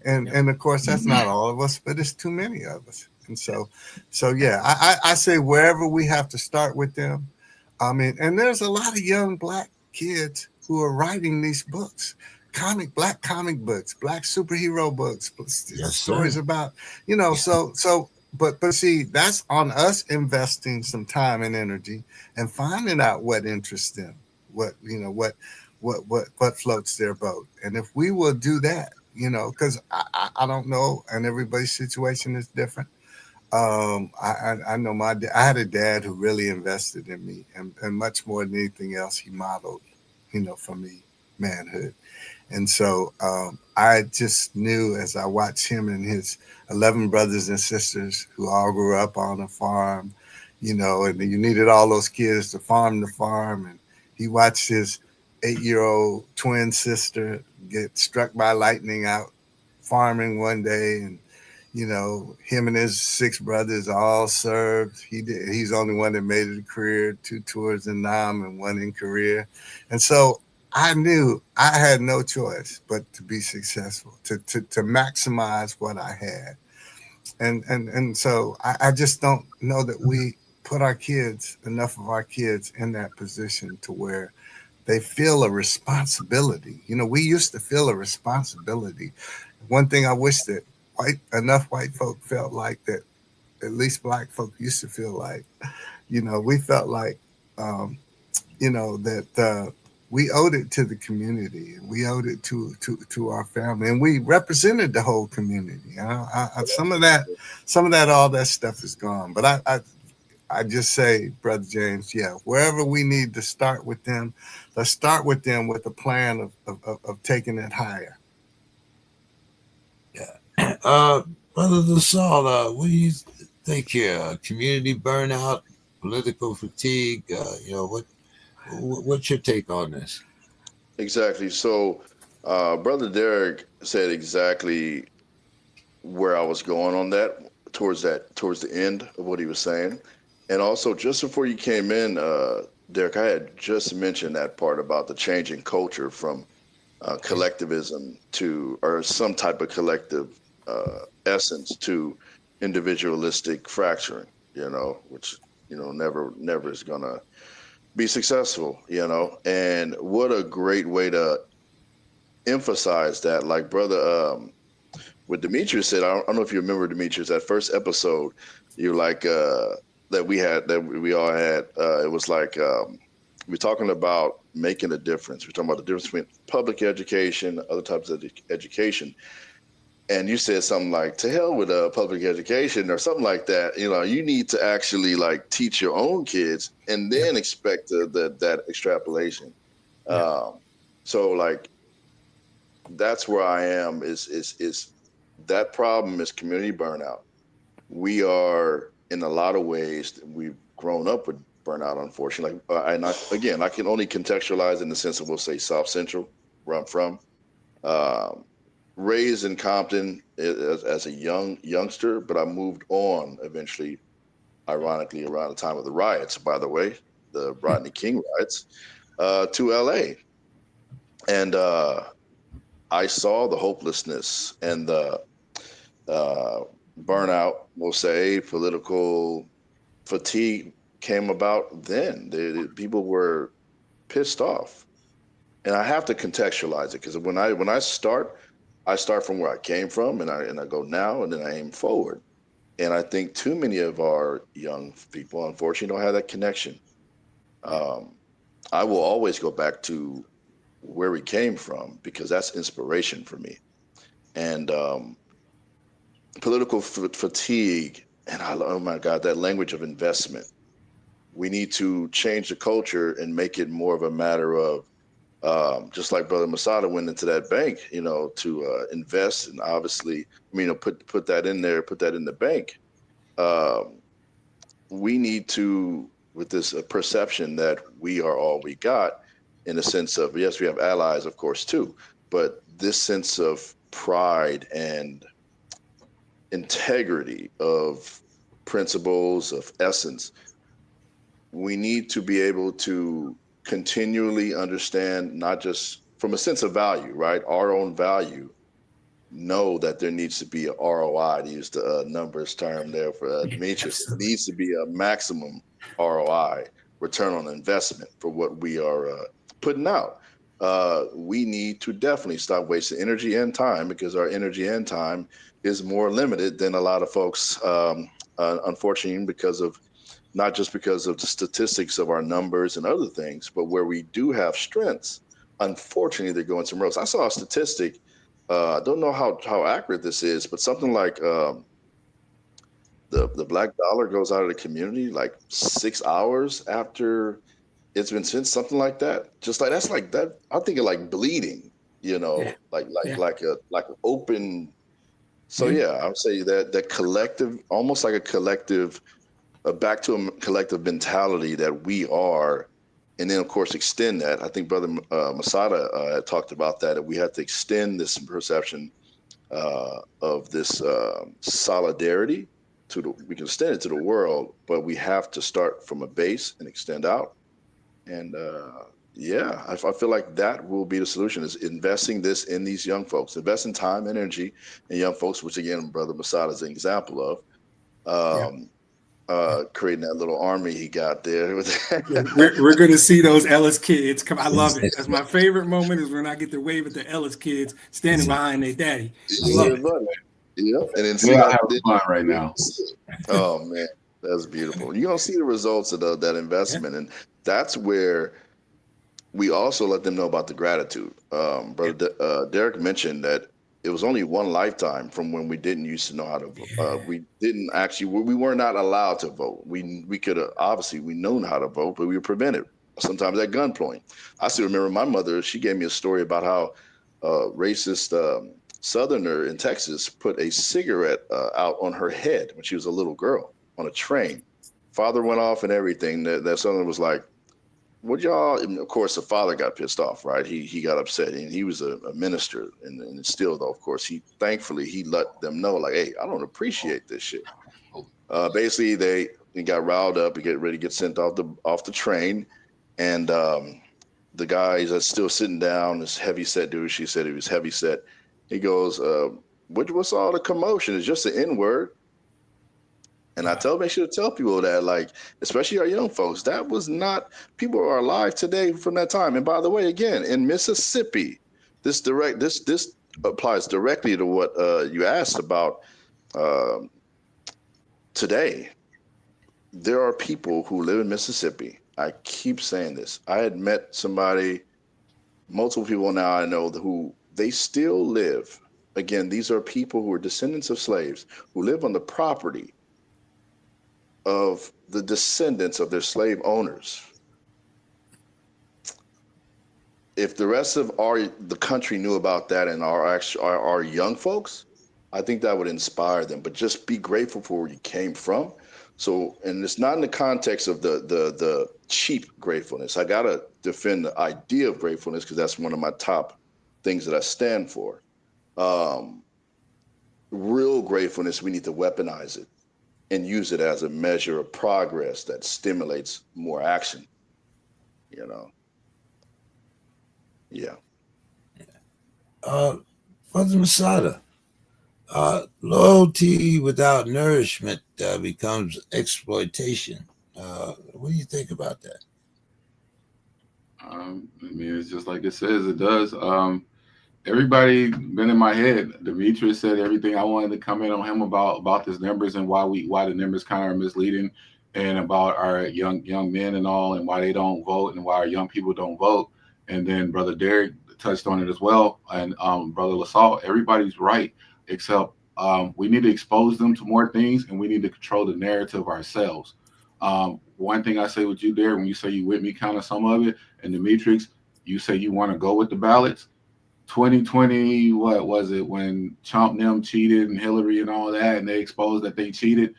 And of course, that's not all of us, but it's too many of us. And so yeah, I say wherever we have to start with them. I mean, and there's a lot of young Black kids who are writing these books, Black comic books, Black superhero books, Yes, stories sir. about, so, but see, that's on us investing some time and energy and finding out what interests them, what what floats their boat. And if we will do that, because I don't know, and everybody's situation is different. I know I had a dad who really invested in me, and much more than anything else, he modeled, for me, manhood. And so I just knew as I watched him and his 11 brothers and sisters who all grew up on a farm, and you needed all those kids to farm the farm. And he watched his 8-year-old twin sister get struck by lightning out farming one day. And, him and his 6 brothers all served. He's the only one that made it a career, 2 tours in Nam and 1 in Korea. And so I knew I had no choice but to be successful, to maximize what I had. And so I just don't know that we put enough of our kids in that position to where they feel a responsibility. We used to feel a responsibility. One thing I wish that enough white folk felt like, that at least black folk used to feel like, we felt like, that we owed it to the community, and we owed it to our family, and we represented the whole community. Some of that, all that stuff is gone. But I just say, Brother James, yeah, wherever we need to start with them, let's start with them with a plan of taking it higher. Yeah. Brother LaSalle, what do you think here? Community burnout, political fatigue. What's your take on this? Exactly. So, Brother Derek said exactly where I was going on towards the end of what he was saying. And also, just before you came in, Derek, I had just mentioned that part about the changing culture from collectivism to, or some type of collective essence, to individualistic fracturing, which, never is going to be successful, and what a great way to emphasize that. Like brother, what Demetrius said, I don't know if you remember, Demetrius, that first episode, you like, that we all had, it was like, we're talking about making a difference. We're talking about the difference between public education, other types of education. And you said something like, to hell with public education, or something like that. You need to actually like teach your own kids and then expect that extrapolation. Yeah. So like, that's where I am, is that problem is community burnout. We are, in a lot of ways, we've grown up with burnout, unfortunately. Again, I can only contextualize in the sense of, we'll say, South Central, where I'm from. Um, Raised in Compton as a youngster, but I moved on eventually, ironically, around the time of the riots, by the way, the Rodney King riots, to LA. And I saw the hopelessness and the burnout, we'll say, political fatigue came about then. People were pissed off. And I have to contextualize it, because when I start from where I came from, and I go now, and then I aim forward. And I think too many of our young people, unfortunately, don't have that connection. I will always go back to where we came from, because that's inspiration for me. And political fatigue, and oh my God, that language of investment. We need to change the culture and make it more of a matter of, just like Brother Masada went into that bank, to invest, and obviously, put that in there, put that in the bank. We need to, with this perception that we are all we got, in a sense of, yes, we have allies, of course, too, but this sense of pride and integrity of principles, of essence, we need to be able to continually understand, not just from a sense of value, right? Our own value, know that there needs to be a ROI, to use the numbers term there for Demetrius. It needs to be a maximum ROI, return on investment, for what we are putting out. We need to definitely stop wasting energy and time, because our energy and time is more limited than a lot of folks unfortunately, because of not just because of the statistics of our numbers and other things, but where we do have strengths, unfortunately, they're going somewhere else. I saw a statistic. I don't know how accurate this is, but something like the black dollar goes out of the community like 6 hours after it's been sent, something like that. Just like that's like that. I'm thinking like bleeding, Yeah. Yeah. like an open. So Mhm. yeah, I would say that collective, almost like a collective, back to a collective mentality that we are, and then of course extend that. I think Brother Masada had talked about that we have to extend this perception of this solidarity to the. We can extend it to the world, but we have to start from a base and extend out. And yeah, I feel like that will be the solution: is investing this in these young folks, investing time, energy in young folks, which again, Brother Masada is an example Yeah. of. Creating that little army he got there. We're gonna see those Ellis kids come. I love it. That's my favorite moment is when I get to wave at the Ellis kids standing behind their daddy. I love Yeah, it. buddy. Yeah, and then see They are that. having fun right now. Oh man, that's beautiful. You're gonna see the results of that Yeah. investment, and that's where we also let them know about the gratitude. Yeah. Brother Derek mentioned that it was only one lifetime from when we didn't used to know how to vote. Yeah. We didn't actually. We were not allowed to vote. We could have obviously we known how to vote, but we were prevented sometimes at gunpoint. I still remember my mother. She gave me a story about how racist Southerner in Texas put a cigarette out on her head when she was a little girl on a train. Father went off and everything. That Southerner was like, what y'all? And of course, the father got pissed off, right? He got upset, and he was a minister, and still, though, of course, he thankfully he let them know, like, hey, I don't appreciate this shit. Basically, they got riled up and get ready to get sent off the train, and the guys that's still sitting down, this heavy set dude. She said he was heavy set. He goes, what's all the commotion? It's just the N word. And I make sure to tell people that, like, especially our young folks, that was not, people are alive today from that time. And by the way, again, in Mississippi, this applies directly to what you asked about um today. There are people who live in Mississippi. I keep saying this. I had met somebody, multiple people now I know who they still live. Again, these are people who are descendants of slaves who live on the property of the descendants of their slave owners. If the rest of the country knew about that and our young folks, I think that would inspire them. But just be grateful for where you came from. So, and it's not in the context of the cheap gratefulness. I gotta defend the idea of gratefulness because that's one of my top things that I stand for. Um, Real gratefulness, we need to weaponize it and use it as a measure of progress that stimulates more action. You know, yeah. Uh, Brother Masada, loyalty without nourishment becomes exploitation. What do you think about that? I mean, it's just like it says it does. Everybody been in my head. Demetrius said everything I wanted to comment on him about his numbers and why the numbers kind of are misleading, and about our young men and all, and why they don't vote and why our young people don't vote. And then Brother Derek touched on it as well, and Brother LaSalle. Everybody's right, except we need to expose them to more things, and we need to control the narrative ourselves. One thing I say with you, Derek, when you say you with me, kind of some of it, and Demetrius, you say you want to go with the ballots. 2020, what was it, when Trump and them cheated and Hillary and all that, and they exposed that they cheated?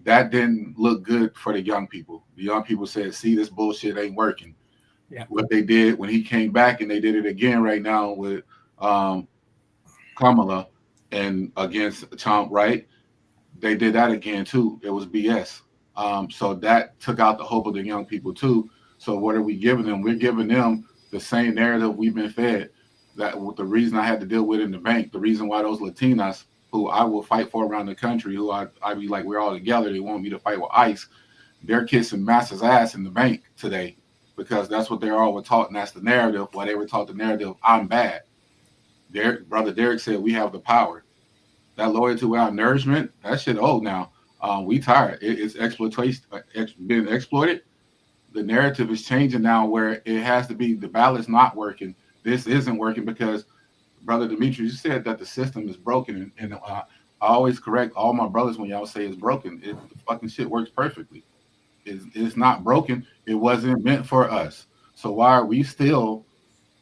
That didn't look good for the young people. The young people said, see, this bullshit ain't working. Yeah. What they did when he came back, and they did it again right now with Kamala and against Trump, right? They did that again too. It was BS. So that took out the hope of the young people too. So what are we giving them? We're giving them the same narrative we've been fed. That the reason I had to deal with in the bank, the reason why those Latinas who I will fight for around the country, who I be like, we're all together, they want me to fight with ICE, they're kissing Master's ass in the bank today because that's what they're all were taught, and that's the narrative. Why they were taught the narrative, I'm bad. Brother Derek said we have the power. That loyalty without nourishment, that shit old now. We tired. It's exploitation, being exploited. The narrative is changing now, where it has to be the ballot's not working. This isn't working because, Brother Demetrius, you said that the system is broken, and I always correct all my brothers when y'all say it's broken. The fucking shit works perfectly. It's not broken. It wasn't meant for us. So why are we still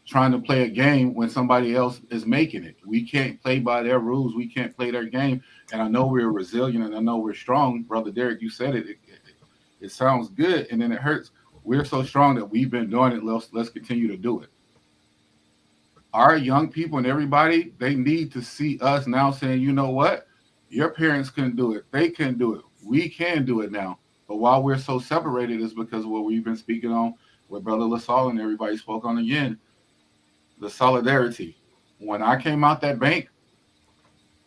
trying to play a game when somebody else is making it? We can't play by their rules. We can't play their game. And I know we're resilient and I know we're strong. Brother Derek, you said it. It sounds good and then it hurts. We're so strong that we've been doing it. Let's continue to do it. Our young people and everybody, they need to see us now saying, you know what? Your parents couldn't do it. They couldn't do it. We can do it now. But while we're so separated is because of what we've been speaking on, what Brother LaSalle and everybody spoke on again, the solidarity. When I came out that bank,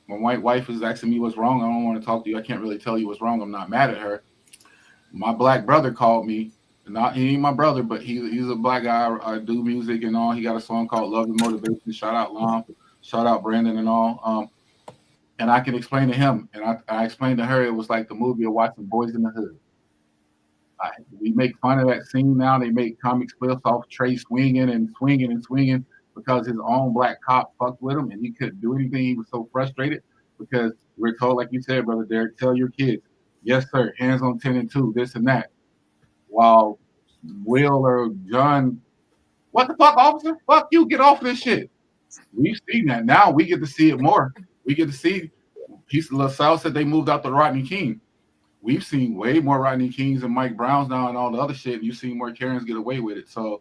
my white wife was asking me what's wrong. I don't want to talk to you. I can't really tell you what's wrong. I'm not mad at her. My black brother called me. He ain't my brother, but he's a black guy. I do music and all. He got a song called Love and Motivation. Shout out Lom. Shout out Brandon and all. And I can explain to him, and I explained to her, it was like the movie of watching Boys in the Hood. We make fun of that scene now. They make comic clips off Trey swinging and swinging and swinging because his own black cop fucked with him and he couldn't do anything. He was so frustrated because we're told, like you said, Brother Derek, tell your kids, yes, sir, hands on 10 and 2, this and that. While Will or John, what the fuck, officer? Fuck you, get off this shit. We've seen that. Now we get to see it more. We get to see, LaSalle said they moved out to Rodney King. We've seen way more Rodney Kings and Mike Browns now and all the other shit. And you've seen more Karens get away with it. So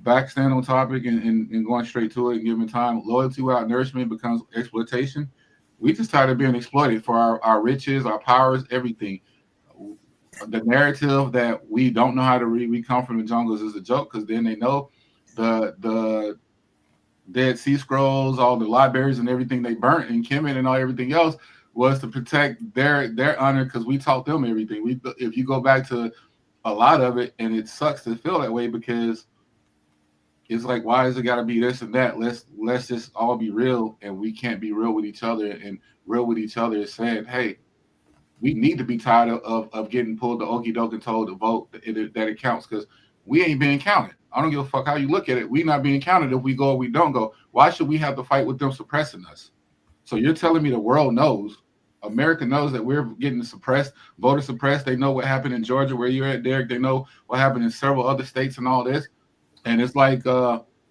back stand on topic and going straight to it and giving time. Loyalty without nourishment becomes exploitation. We just tired of being exploited for our riches, our powers, everything. The narrative that we don't know how to read, we come from the jungles is a joke because then they know the Dead Sea Scrolls, all the libraries and everything they burnt in Kemet and all everything else was to protect their honor because we taught them everything. If you go back to a lot of it, and it sucks to feel that way because it's like, why is it got to be this and that? Let's just all be real, and we can't be real with each other. And real with each other is saying, hey, we need to be tired of getting pulled to okie doke and told to vote that it counts because we ain't being counted. I don't give a fuck how you look at it. We not being counted if we go or we don't go. Why should we have to fight with them suppressing us? So you're telling me the world knows, America knows that we're getting suppressed, voter suppressed. They know what happened in Georgia where you're at, Derek. They know what happened in several other states and all this. And it's like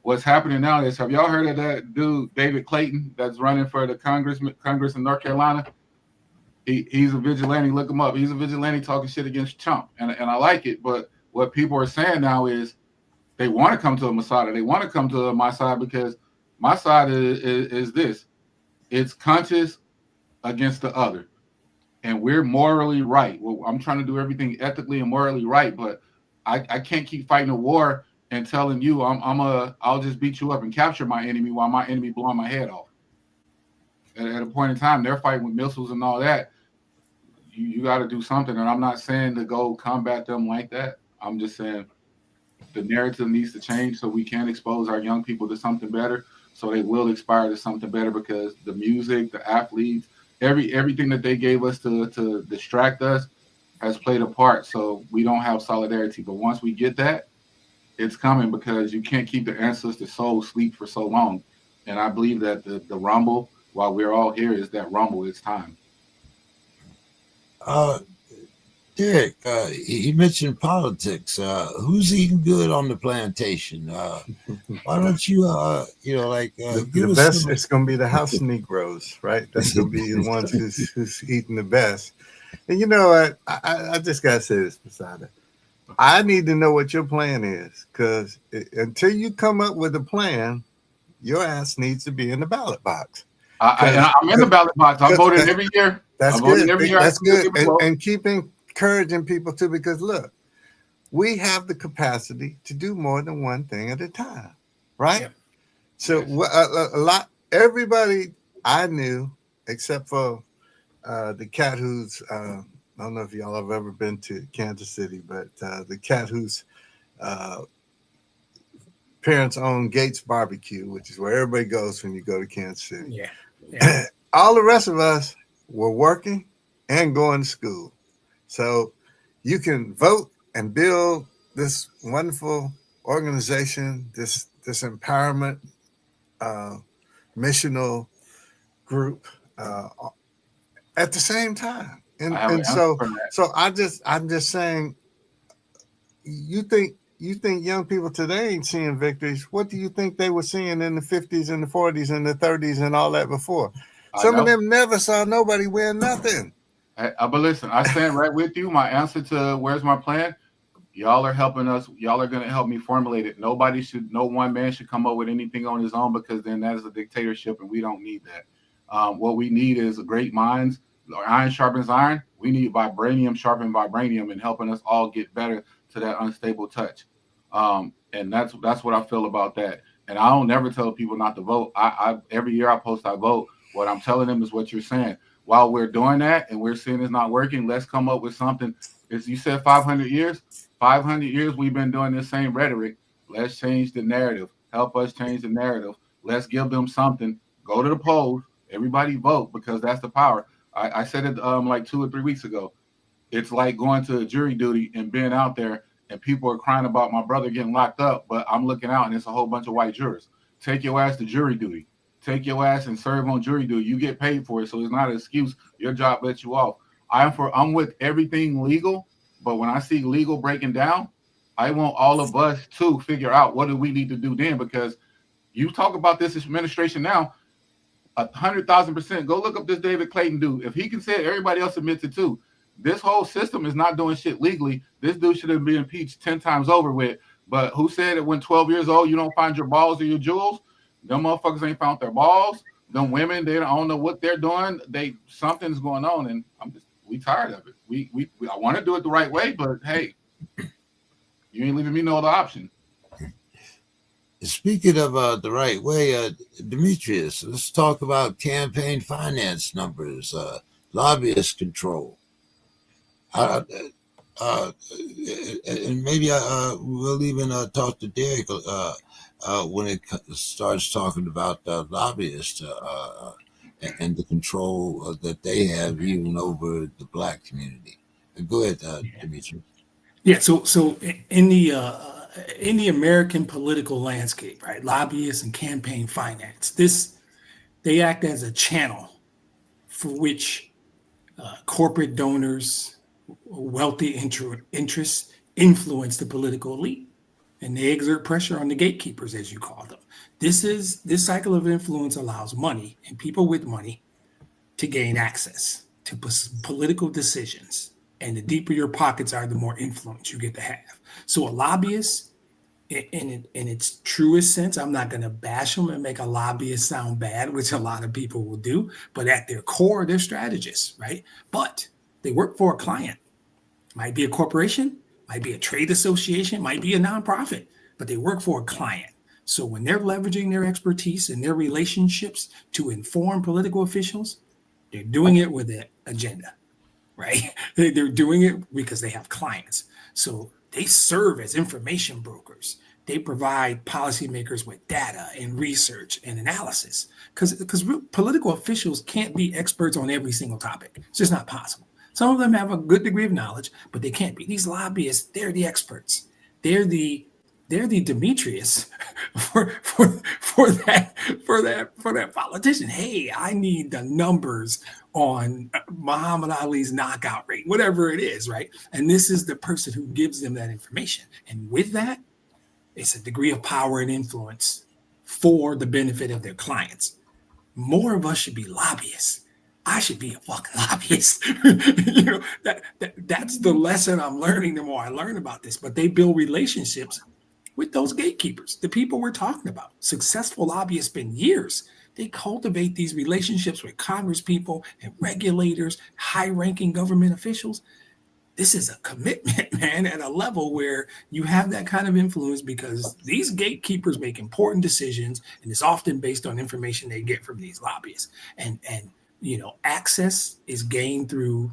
what's happening now is, have y'all heard of that dude, David Clayton, that's running for the Congress in North Carolina? He's a vigilante. Look him up. He's a vigilante talking shit against Trump. And I like it. But what people are saying now is they want to come to a Masada. They want to come to my side because my side is this. It's conscious against the other. And we're morally right. Well, I'm trying to do everything ethically and morally right, but I can't keep fighting a war and telling you I'll just beat you up and capture my enemy while my enemy blowing my head off. At a point in time, they're fighting with missiles and all that. You got to do something. And I'm not saying to go combat them like that. I'm just saying the narrative needs to change so we can expose our young people to something better, so they will aspire to something better because the music, the athletes, everything that they gave us to distract us has played a part. So we don't have solidarity. But once we get that, it's coming because you can't keep the ancestor soul asleep for so long. And I believe that the rumble, while we're all here, is that rumble. It's time. Derek, he mentioned politics. Who's eating good on the plantation? Why don't you, the best? It's going to be the house Negroes, right? That's going to be the ones who's eating the best. And you know what? I just got to say this, Masada. I need to know what your plan is, because until you come up with a plan, your ass needs to be in the ballot box. I'm in the ballot box. I'm voting every year. That's good. That's good. And keep encouraging people too, because look, we have the capacity to do more than one thing at a time, right? Yep. So everybody I knew, except for the cat who's, I don't know if y'all have ever been to Kansas City, but the cat whose parents own Gates Barbecue, which is where everybody goes when you go to Kansas City. Yeah. All the rest of us were working and going to school. So you can vote and build this wonderful organization, this empowerment missional group at the same time. I And have an and answer so for that. so I'm just saying, you think young people today ain't seeing victories. What do you think they were seeing in the 50s and the 40s and the 30s and all that before? I Some of know. them never saw nobody win nothing. But listen, I stand right with you. My answer to where's my plan? Y'all are helping us. Y'all are going to help me formulate it. No one man should come up with anything on his own, because then that is a dictatorship, and we don't need that. What we need is great minds. Iron sharpens iron. We need vibranium sharpen vibranium, and helping us all get better to that unstable touch. And that's what I feel about that. And I don't never tell people not to vote. I every year I post I vote. What I'm telling them is what you're saying. While we're doing that and we're seeing it's not working, let's come up with something. As you said, 500 years. 500 years we've been doing this same rhetoric. Let's change the narrative. Help us change the narrative. Let's give them something. Go to the polls. Everybody vote, because that's the power. I said it like 2 or 3 weeks ago. It's like going to jury duty and being out there, and people are crying about my brother getting locked up, but I'm looking out and it's a whole bunch of white jurors. Take your ass to jury duty. Take your ass and serve on jury duty. You get paid for it, so it's not an excuse. Your job lets you off. I'm with everything legal, but when I see legal breaking down, I want all of us to figure out what do we need to do then, because you talk about this administration now, 100,000%. Go look up this David Clayton dude. If he can say it, everybody else admits it too. This whole system is not doing shit legally. This dude should have been impeached 10 times over with. But who said that when 12 years old, you don't find your balls or your jewels? Them motherfuckers ain't found their balls. Them women, they don't know what they're doing. Something's going on, and we tired of it. I want to do it the right way, but hey, you ain't leaving me no other option. Speaking of the right way, Demetrius, let's talk about campaign finance numbers, lobbyist control. And maybe we'll even talk to Derek when it starts talking about lobbyists and the control that they have even over the Black community. Go ahead, Demetrius. Yeah. So in the American political landscape, right, lobbyists and campaign finance, they act as a channel for which corporate donors, wealthy interests influence the political elite, and they exert pressure on the gatekeepers, as you call them. This cycle of influence allows money and people with money to gain access to political decisions. And the deeper your pockets are, the more influence you get to have. So a lobbyist, in its truest sense, I'm not going to bash them and make a lobbyist sound bad, which a lot of people will do. But at their core, they're strategists, right? But they work for a client. Might be a corporation, might be a trade association, might be a nonprofit, but they work for a client. So when they're leveraging their expertise and their relationships to inform political officials, they're doing it with an agenda, right? They're doing it because they have clients. So they serve as information brokers. They provide policymakers with data and research and analysis, because political officials can't be experts on every single topic. It's just not possible. Some of them have a good degree of knowledge, but they can't be. These lobbyists, they're the experts. They're the Demetrius for that politician. Hey, I need the numbers on Muhammad Ali's knockout rate, whatever it is, right? And this is the person who gives them that information. And with that, it's a degree of power and influence for the benefit of their clients. More of us should be lobbyists. I should be a fucking lobbyist. That's the lesson I'm learning the more I learn about this. But they build relationships with those gatekeepers, the people we're talking about. Successful lobbyists spend years. They cultivate these relationships with Congress people and regulators, high-ranking government officials. This is a commitment, man, at a level where you have that kind of influence, because these gatekeepers make important decisions, and it's often based on information they get from these lobbyists. And access is gained through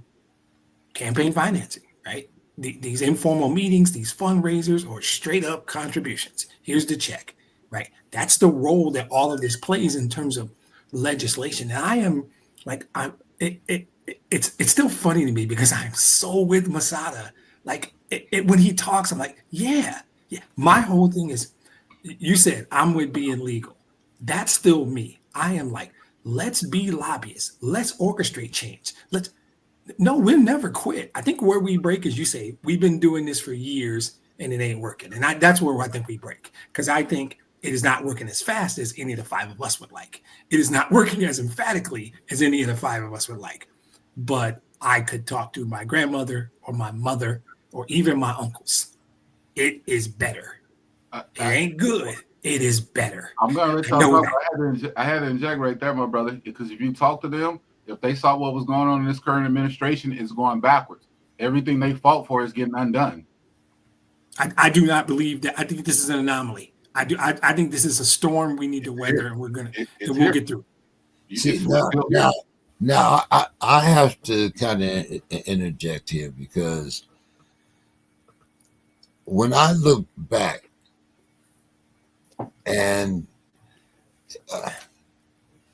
campaign financing, right? These informal meetings, these fundraisers, or straight up contributions. Here's the check, right? That's the role that all of this plays in terms of legislation. And it's still funny to me because I'm so with Masada. Like when he talks, I'm like, yeah. My whole thing is, you said I'm with being legal. That's still me. I am like, let's be lobbyists. Let's orchestrate change. No, we'll never quit. I think where we break is, you say, we've been doing this for years and it ain't working. And that's where I think we break, because I think it is not working as fast as any of the five of us would like. It is not working as emphatically as any of the five of us would like. But I could talk to my grandmother or my mother or even my uncles. It is better. It ain't good. It is better. I'm gonna let I y'all know talk. that. I had to inject right there, my brother, because if you talk to them, if they saw what was going on in this current administration, it's going backwards. Everything they fought for is getting undone. I do not believe that. I think this is an anomaly. I think this is a storm we need to weather, and we'll here. get through. See, It's still here. now I have to kind of interject here, because when I look back, and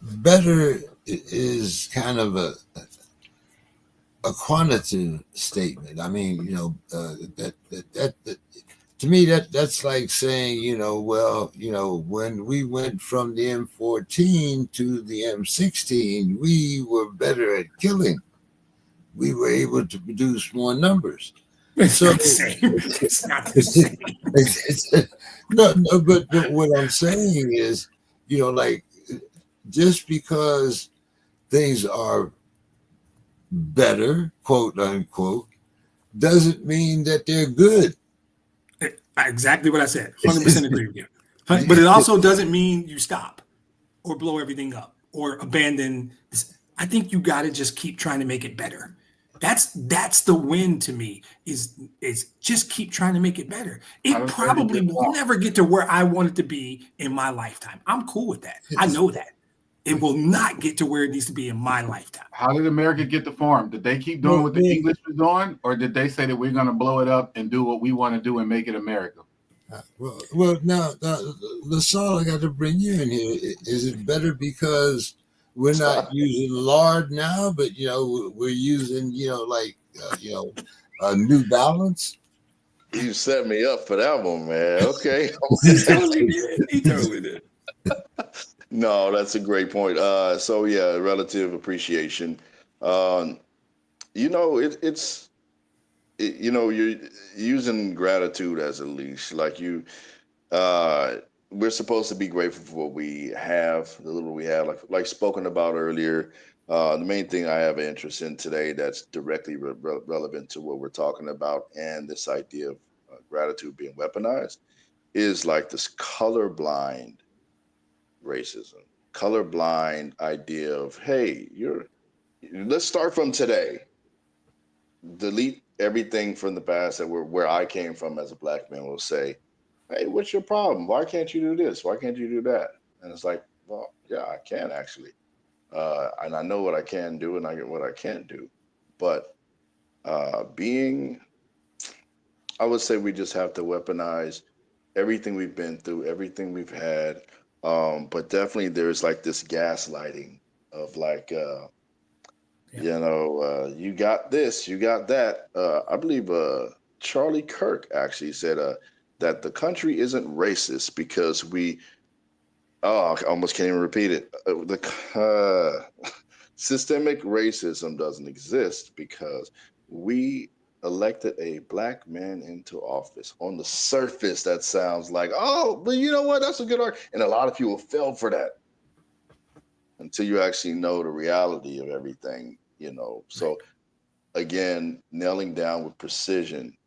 better is kind of a quantitative statement. I mean, that to me, that's like saying, well, when we went from the M14 to the M16, we were better at killing. We were able to produce more numbers. It's So not the same. It's not the same. no, but what I'm saying is, like, just because things are better, quote unquote, doesn't mean that they're good. Exactly what I said. 100% agree with you. But it also doesn't mean you stop or blow everything up or abandon. I think you got to just keep trying to make it better. That's the win to me, is just keep trying to make it better. It probably will never get to where I want it to be in my lifetime. I'm cool with that. I know that. It will not get to where it needs to be in my lifetime. How did America get the farm? Did they keep doing what the English was doing, or did they say that we're going to blow it up and do what we want to do and make it America? Well, now, LaSalle, I got to bring you in here. Is it better because we're not using lard now, but we're using New Balance? You set me up for that one, man. Okay. He totally did. He totally did. No, that's a great point. So yeah, relative appreciation. You're using gratitude as a leash. Like we're supposed to be grateful for what we have, the little we have, like spoken about earlier. The main thing I have an interest in today that's directly relevant to what we're talking about, and this idea of gratitude being weaponized, is like this colorblind racism, colorblind idea of, hey, let's start from today. Delete everything from the past that where I came from as a black man. Will say, hey, what's your problem? Why can't you do this? Why can't you do that? And it's like, well, yeah, I can actually. And I know what I can do and I get what I can't do. But I would say we just have to weaponize everything we've been through, everything we've had. But definitely there's like this gaslighting of like, you got this, you got that. I believe Charlie Kirk actually said that the country isn't racist because I almost can't even repeat it. The systemic racism doesn't exist because we elected a black man into office. On the surface, that sounds like, oh, but you know what? That's a good argument. And a lot of people fell for that until you actually know the reality of everything, So again, nailing down with precision,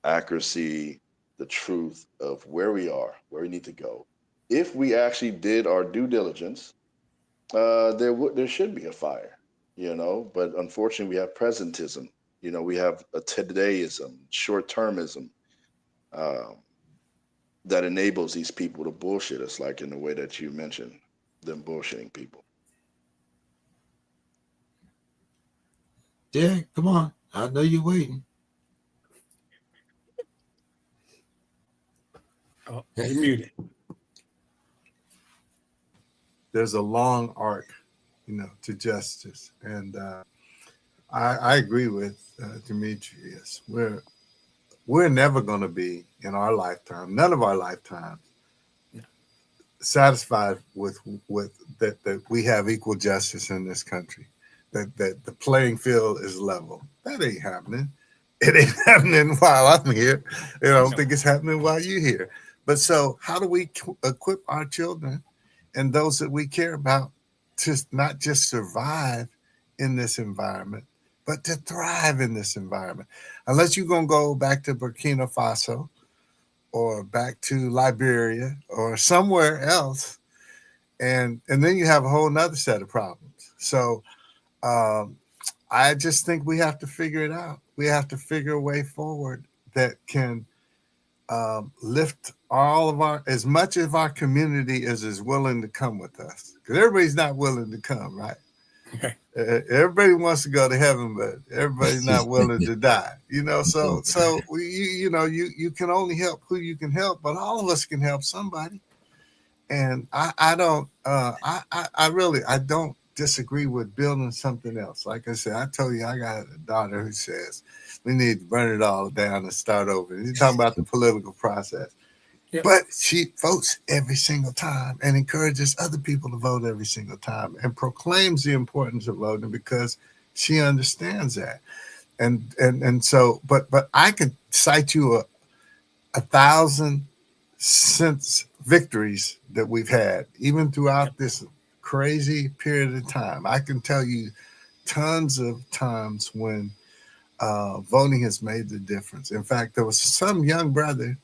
accuracy, the truth of where we are, where we need to go. If we actually did our due diligence, there should be a fire, But unfortunately, we have presentism. We have a todayism, short-termism, that enables these people to bullshit us, like in the way that you mentioned, them bullshitting people. Yeah, come on. I know you're waiting. Oh, you're muted. There's a long arc, to justice. And I agree with Demetrius. We're never going to be in our lifetime, none of our lifetimes, satisfied with that we have equal justice in this country, that the playing field is level. That ain't happening. It ain't happening while I'm here. I don't think it's happening while you're here. But so, how do we equip our children and those that we care about to not just survive in this environment, but to thrive in this environment? Unless you're gonna go back to Burkina Faso or back to Liberia or somewhere else, and then you have a whole nother set of problems. So um, I just think we have to figure it out. We have to figure a way forward that can lift all of our, as much of our community as is willing to come with us, because everybody's not willing to come, right? Okay. Everybody wants to go to heaven, but everybody's not willing to die. So you can only help who you can help, but all of us can help somebody. And I don't I really I don't disagree with building something else. Like I said, I told you I got a daughter who says we need to burn it all down and start over. And he's talking about the political process. Yep. But she votes every single time and encourages other people to vote every single time and proclaims the importance of voting because she understands that. And so but I could cite you a thousand since victories that we've had, even throughout this crazy period of time. I can tell you tons of times when voting has made the difference. In fact, there was some young brother,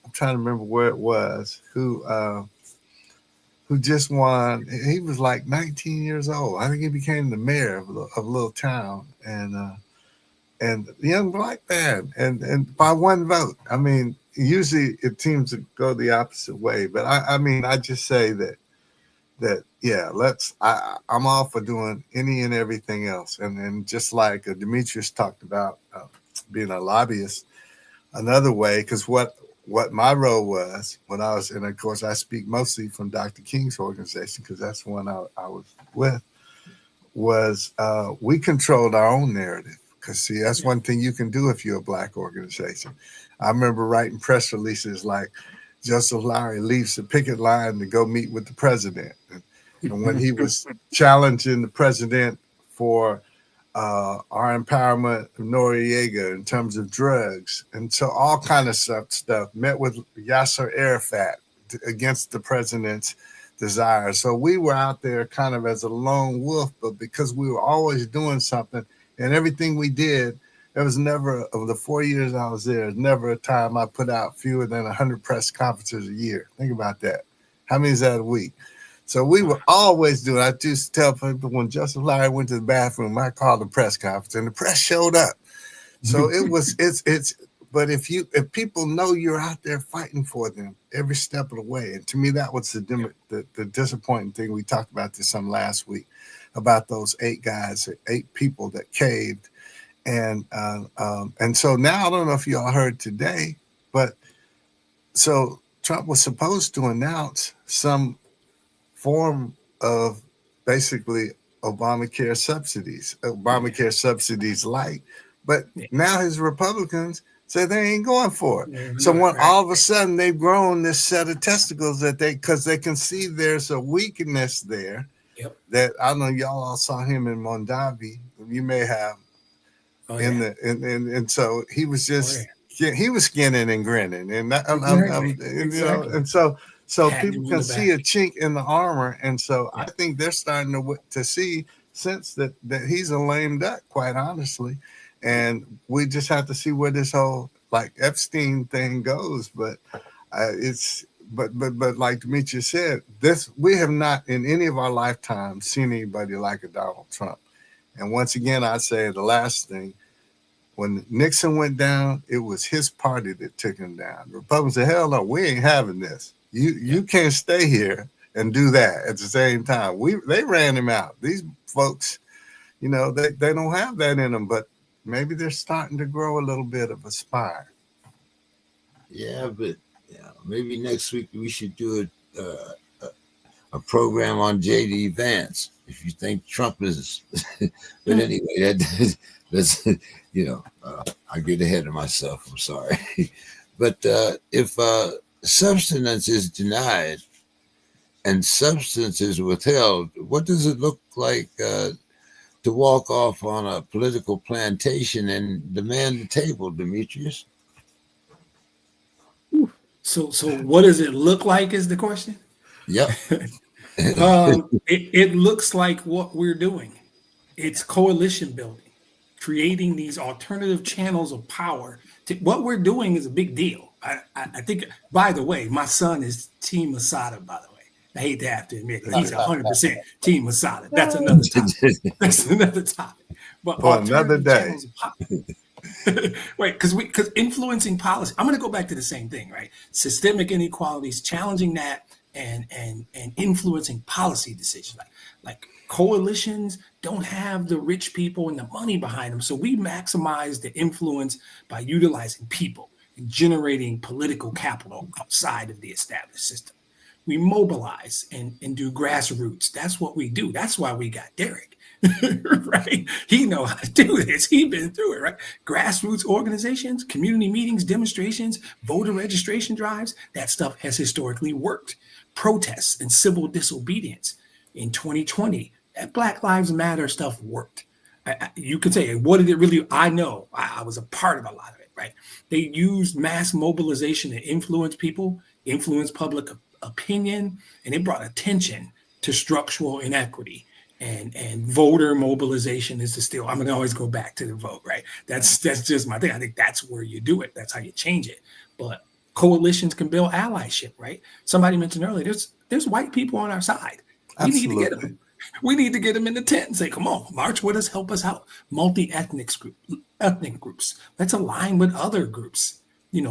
I'm trying to remember where it was, who just won. He was like 19 years old. I think he became the mayor of a little town, and the young black man, and by one vote. I mean, usually it seems to go the opposite way, but I mean, I just say that yeah, I'm all for doing any and everything else, and just like Demetrius talked about being a lobbyist, another way, because what my role was when I was, and of course I speak mostly from Dr. King's organization because that's the one I was with, was we controlled our own narrative. Because see, that's one thing you can do if you're a black organization. I remember writing press releases like Joseph Lowry leaves the picket line to go meet with the president. And when he was challenging the president for our empowerment of Noriega in terms of drugs. And so all kind of stuff, met with Yasser Arafat against the president's desire. So we were out there kind of as a lone wolf, but because we were always doing something and everything we did, there was never, of the 4 years I was there, never a time I put out fewer than 100 press conferences a year. Think about that. How many is that a week? So we were always doing. I just tell people when Joseph Larry went to the bathroom, I called the press conference, and the press showed up. So it's. But if people know you're out there fighting for them every step of the way, and to me that was the disappointing thing. We talked about this some last week about those 8 people that caved, and so now I don't know if y'all heard today, but so Trump was supposed to announce some form of basically Obamacare subsidies light, but now his Republicans say they ain't going for it. So when all of a sudden they've grown this set of testicles because they can see there's a weakness there. Yep. That I don't know, y'all all saw him in Mondavi. You may have. And so he was just he was skinning and grinning, and Exactly. and so people can see a chink in the armor, and so I think they're starting to see sense that he's a lame duck, quite honestly, and we just have to see where this whole like Epstein thing goes. But but like Demetrius said, we have not in any of our lifetimes seen anybody like a Donald Trump. And once again, I say the last thing. When Nixon went down, it was his party that took him down. The Republicans said, hell no, we ain't having this. You can't stay here and do that at the same time. They ran him out. These folks, they don't have that in them, but maybe they're starting to grow a little bit of a spine. Yeah, but maybe next week we should do it. a program on J.D. Vance. If you think Trump is, but anyway, that's I get ahead of myself. I'm sorry, but if substance is denied and substance is withheld, what does it look like to walk off on a political plantation and demand the table, Demetrius? So what does it look like is the question? Yep. It looks like what we're doing. It's coalition building, creating these alternative channels of power. What we're doing is a big deal. I think, by the way, my son is Team Masada, by the way. I hate to have to admit it. He's 100% Team Masada. That's another topic. That's another topic. But For another day. channels of power. Right, because influencing policy. I'm going to go back to the same thing, right? Systemic inequalities, challenging that, and influencing policy decisions. Like coalitions don't have the rich people and the money behind them, so we maximize the influence by utilizing people and generating political capital outside of the established system. We mobilize and do grassroots. That's what we do. That's why we got Derek. Right? He know how to do this. He been through it, right? Grassroots organizations, community meetings, demonstrations, voter registration drives, that stuff has historically worked. Protests and civil disobedience. In 2020, that Black Lives Matter stuff worked. You could say, what did it really? I know I was a part of a lot of it, right? They used mass mobilization to influence people, influence public opinion, and it brought attention to structural inequity. And voter mobilization is still, I'm going to always go back to the vote, right? That's just my thing. I think that's where you do it. That's how you change it. But coalitions can build allyship, right? Somebody mentioned earlier, there's white people on our side. We need to get them. We need to get them in the tent and say, come on, march with us, help us out. Multi-ethnic groups. Let's align with other groups,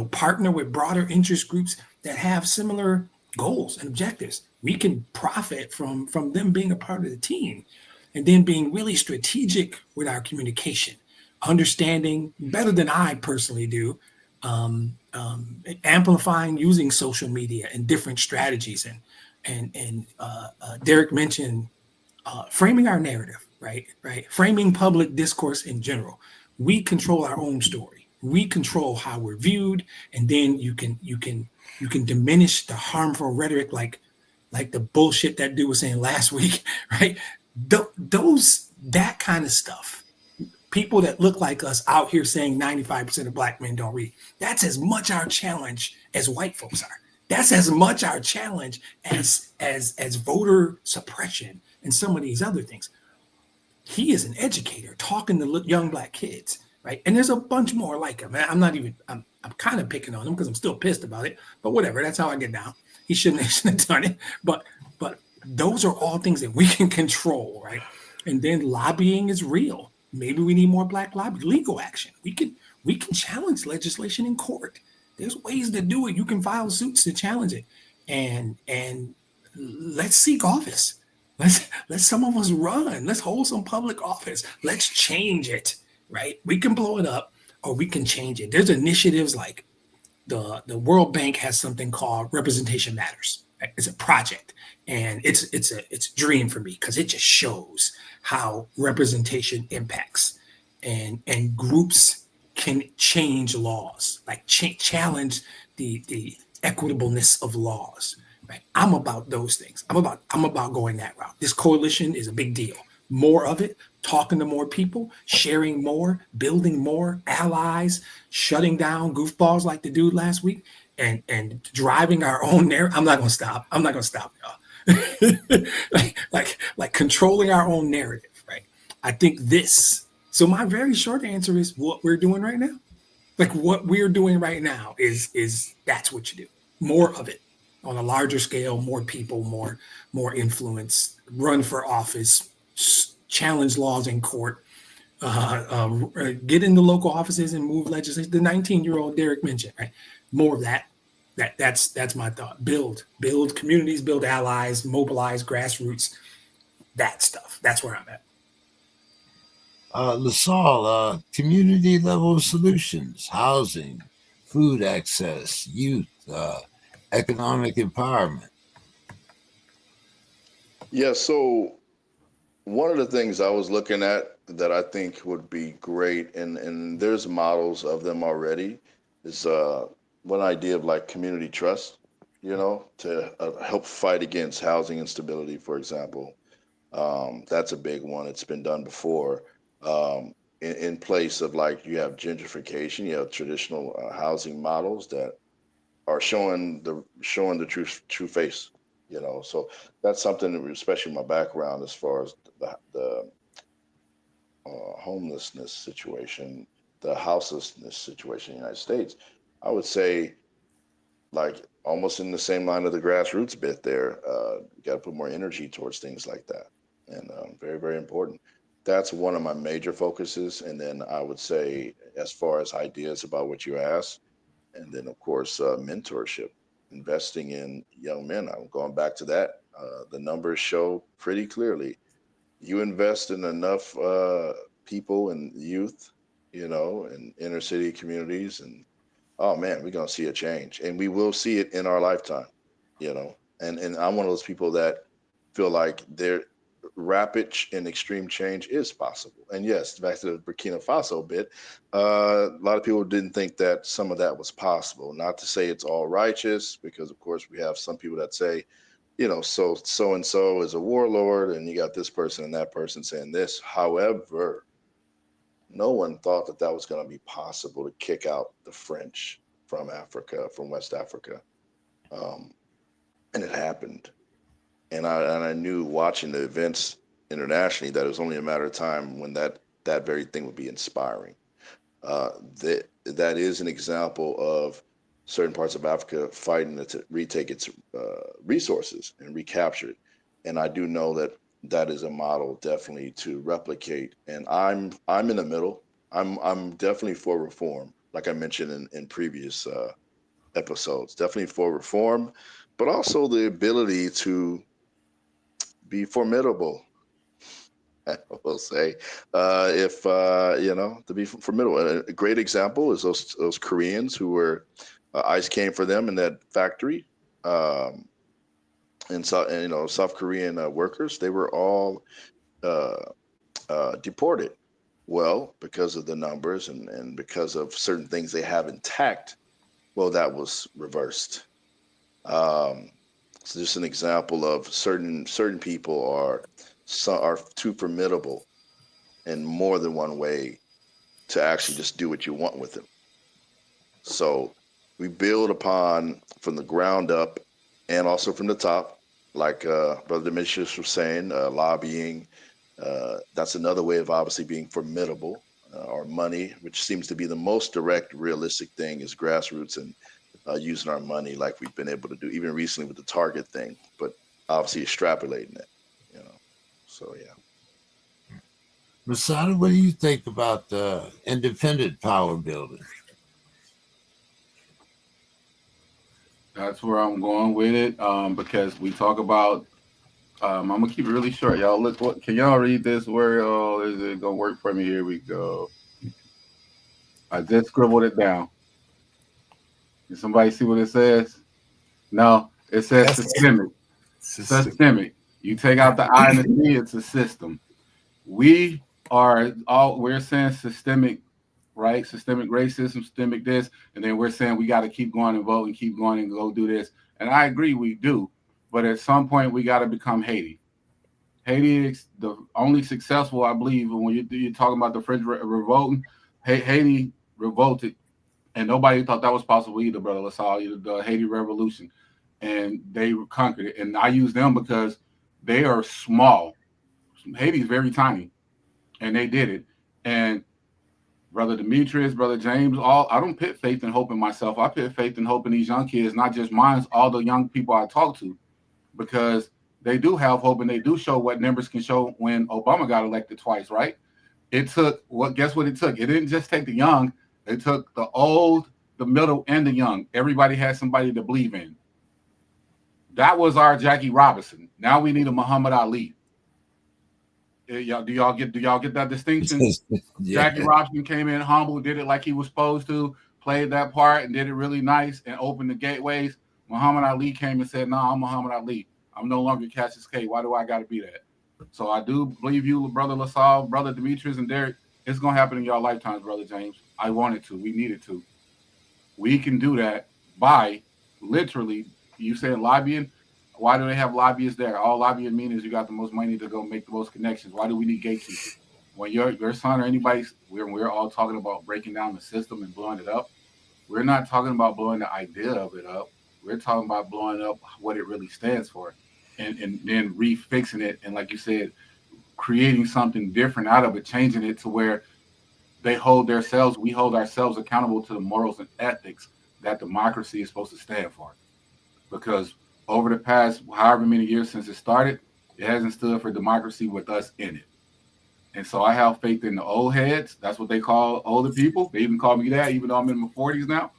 partner with broader interest groups that have similar goals and objectives. We can profit from them being a part of the team, and then being really strategic with our communication, understanding better than I personally do, amplifying using social media and different strategies. And Derek mentioned framing our narrative, right? Framing public discourse in general. We control our own story. We control how we're viewed, and then you can diminish the harmful rhetoric, like the bullshit that dude was saying last week, right? That kind of stuff. People that look like us out here saying 95% of Black men don't read. That's as much our challenge as white folks are. That's as much our challenge as voter suppression and some of these other things. He is an educator talking to young Black kids, right? And there's a bunch more like him. I'm kind of picking on him because I'm still pissed about it, but whatever. That's how I get down. He shouldn't have done it, but those are all things that we can control, right? And then lobbying is real. Maybe we need more Black lobby, legal action. We can challenge legislation in court. There's ways to do it. You can file suits to challenge it, and let's seek office. Let's some of us run. Let's hold some public office. Let's change it, right? We can blow it up, or we can change it. There's initiatives like the World Bank has something called Representation Matters. Right? It's a project, and it's a dream for me because it just shows how representation impacts, and groups can change laws, like challenge the equitableness of laws. Right? I'm about those things. I'm about going that route. This coalition is a big deal. More of it, talking to more people, sharing more, building more allies, shutting down goofballs like the dude last week, and driving our own narrative. I'm not gonna stop, y'all. like controlling our own narrative, right? I think this. So my very short answer is what we're doing right now. Like what we're doing right now is that's what you do. More of it on a larger scale, more people, more influence, run for office, challenge laws in court, get into local offices and move legislation. The 19-year-old Derek mentioned, right? More of that. That's my thought. Build communities, build allies, mobilize grassroots, that stuff. That's where I'm at. LaSalle, community level solutions, housing, food access, youth, economic empowerment. Yeah, so one of the things I was looking at that I think would be great, and there's models of them already, is one idea of like community trust, to help fight against housing instability, for example. That's a big one. It's been done before. In place of like you have gentrification, you have traditional housing models that are showing the true face. So that's something that, especially my background as far as the homelessness situation, the houselessness situation in the United States. I would say like almost in the same line of the grassroots bit there. You got to put more energy towards things like that, and very, very important. That's one of my major focuses. And then I would say, as far as ideas about what you asked, and then of course mentorship, investing in young men. I'm going back to that. The numbers show pretty clearly. You invest in enough people and youth, in inner city communities, and oh man, we're gonna see a change, and we will see it in our lifetime. And I'm one of those people that feel like their rapid and extreme change is possible. And yes, back to the Burkina Faso bit, a lot of people didn't think that some of that was possible. Not to say it's all righteous, because of course we have some people that say, so and so is a warlord, and you got this person and that person saying this. However, no one thought that that was going to be possible to kick out the French from Africa, from West Africa, um, and it happened. And I knew watching the events internationally that it was only a matter of time when that very thing would be inspiring. That is an example of certain parts of Africa fighting to retake its resources and recapture it. And I do know that that is a model definitely to replicate. And I'm in the middle. I'm definitely for reform, like I mentioned in previous episodes. Definitely for reform, but also the ability to be formidable. I will say, if to be formidable. A great example is those Koreans who were ICE came for them in that factory, um, and South Korean workers. They were all uh, deported. Well, because of the numbers and because of certain things they have intact, well, that was reversed. Um, so just an example of certain people are too formidable in more than one way to actually just do what you want with them. So we build upon from the ground up and also from the top, like Brother Demetrius was saying, lobbying. That's another way of obviously being formidable. Our money, which seems to be the most direct, realistic thing, is grassroots and using our money like we've been able to do even recently with the Target thing, but obviously extrapolating it, you know. So yeah. Masada, what do you think about independent power building? That's where I'm going with it, because we talk about. I'm gonna keep it really short, y'all. Look, what can y'all read this? Where is it gonna work for me? Here we go. I just scribbled it down. Can somebody see what it says? No, it says Yes, systemic. system. Systemic. You take out the I and the C, it's a system. We're saying systemic, right? Systemic racism, systemic this, and then we're saying we got to keep going and vote and keep going and go do this. And I agree, we do. But at some point, we got to become Haiti. Haiti is the only successful, I believe, when you're talking about the French revolting. Haiti revolted, and nobody thought that was possible either, brother LaSalle, the Haiti Revolution. And they conquered it. And I use them because they are small. Haiti's very tiny, and they did it. And Brother Demetrius, Brother James, I don't put faith and hope in myself. I put faith and hope in these young kids, not just mine, all the young people I talk to, because they do have hope and they do show what numbers can show when Obama got elected twice, right? Guess what it took? It didn't just take the young, it took the old, the middle, and the young. Everybody had somebody to believe in. That was our Jackie Robinson. Now we need a Muhammad Ali. Do y'all get that distinction? Yeah. Jackie Robinson came in humble, did it like he was supposed to, played that part and did it really nice and opened the gateways. Muhammad Ali came and said, "No, I'm Muhammad Ali. I'm no longer Cassius K. Why do I got to be that? So I do believe you, Brother LaSalle, Brother Demetrius, and Derek, it's going to happen in your lifetimes, Brother James. I wanted to. We needed to. We can do that by literally, you said lobbying. Why do they have lobbyists there? All lobbying means is you got the most money to go make the most connections. Why do we need gatekeepers? When your son or anybody, we're all talking about breaking down the system and blowing it up. We're not talking about blowing the idea of it up. We're talking about blowing up what it really stands for, and then refixing it. And like you said, creating something different out of it, changing it to where we hold ourselves accountable to the morals and ethics that democracy is supposed to stand for. Because over the past however many years since it started, it hasn't stood for democracy with us in it. And so I have faith in the old heads. That's what they call older people. They even call me that, even though I'm in my 40s now.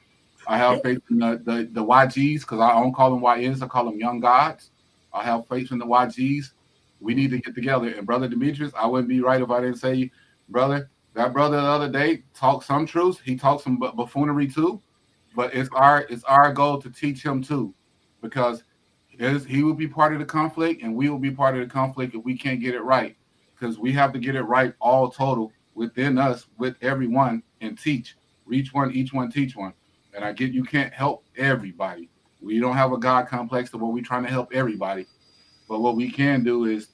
I have faith in the YGs, because I don't call them YNs. I call them young gods. I have faith in the YGs. We need to get together. And Brother Demetrius, I wouldn't be right if I didn't say, brother, that brother the other day talked some truths. He talked some buffoonery too. But it's our goal to teach him too, because he will be part of the conflict, and we will be part of the conflict if we can't get it right. Because we have to get it right all total within us, with everyone, and teach. Reach one, each one, teach one. And I get you can't help everybody. We don't have a God complex to where we're trying to help everybody. But what we can do is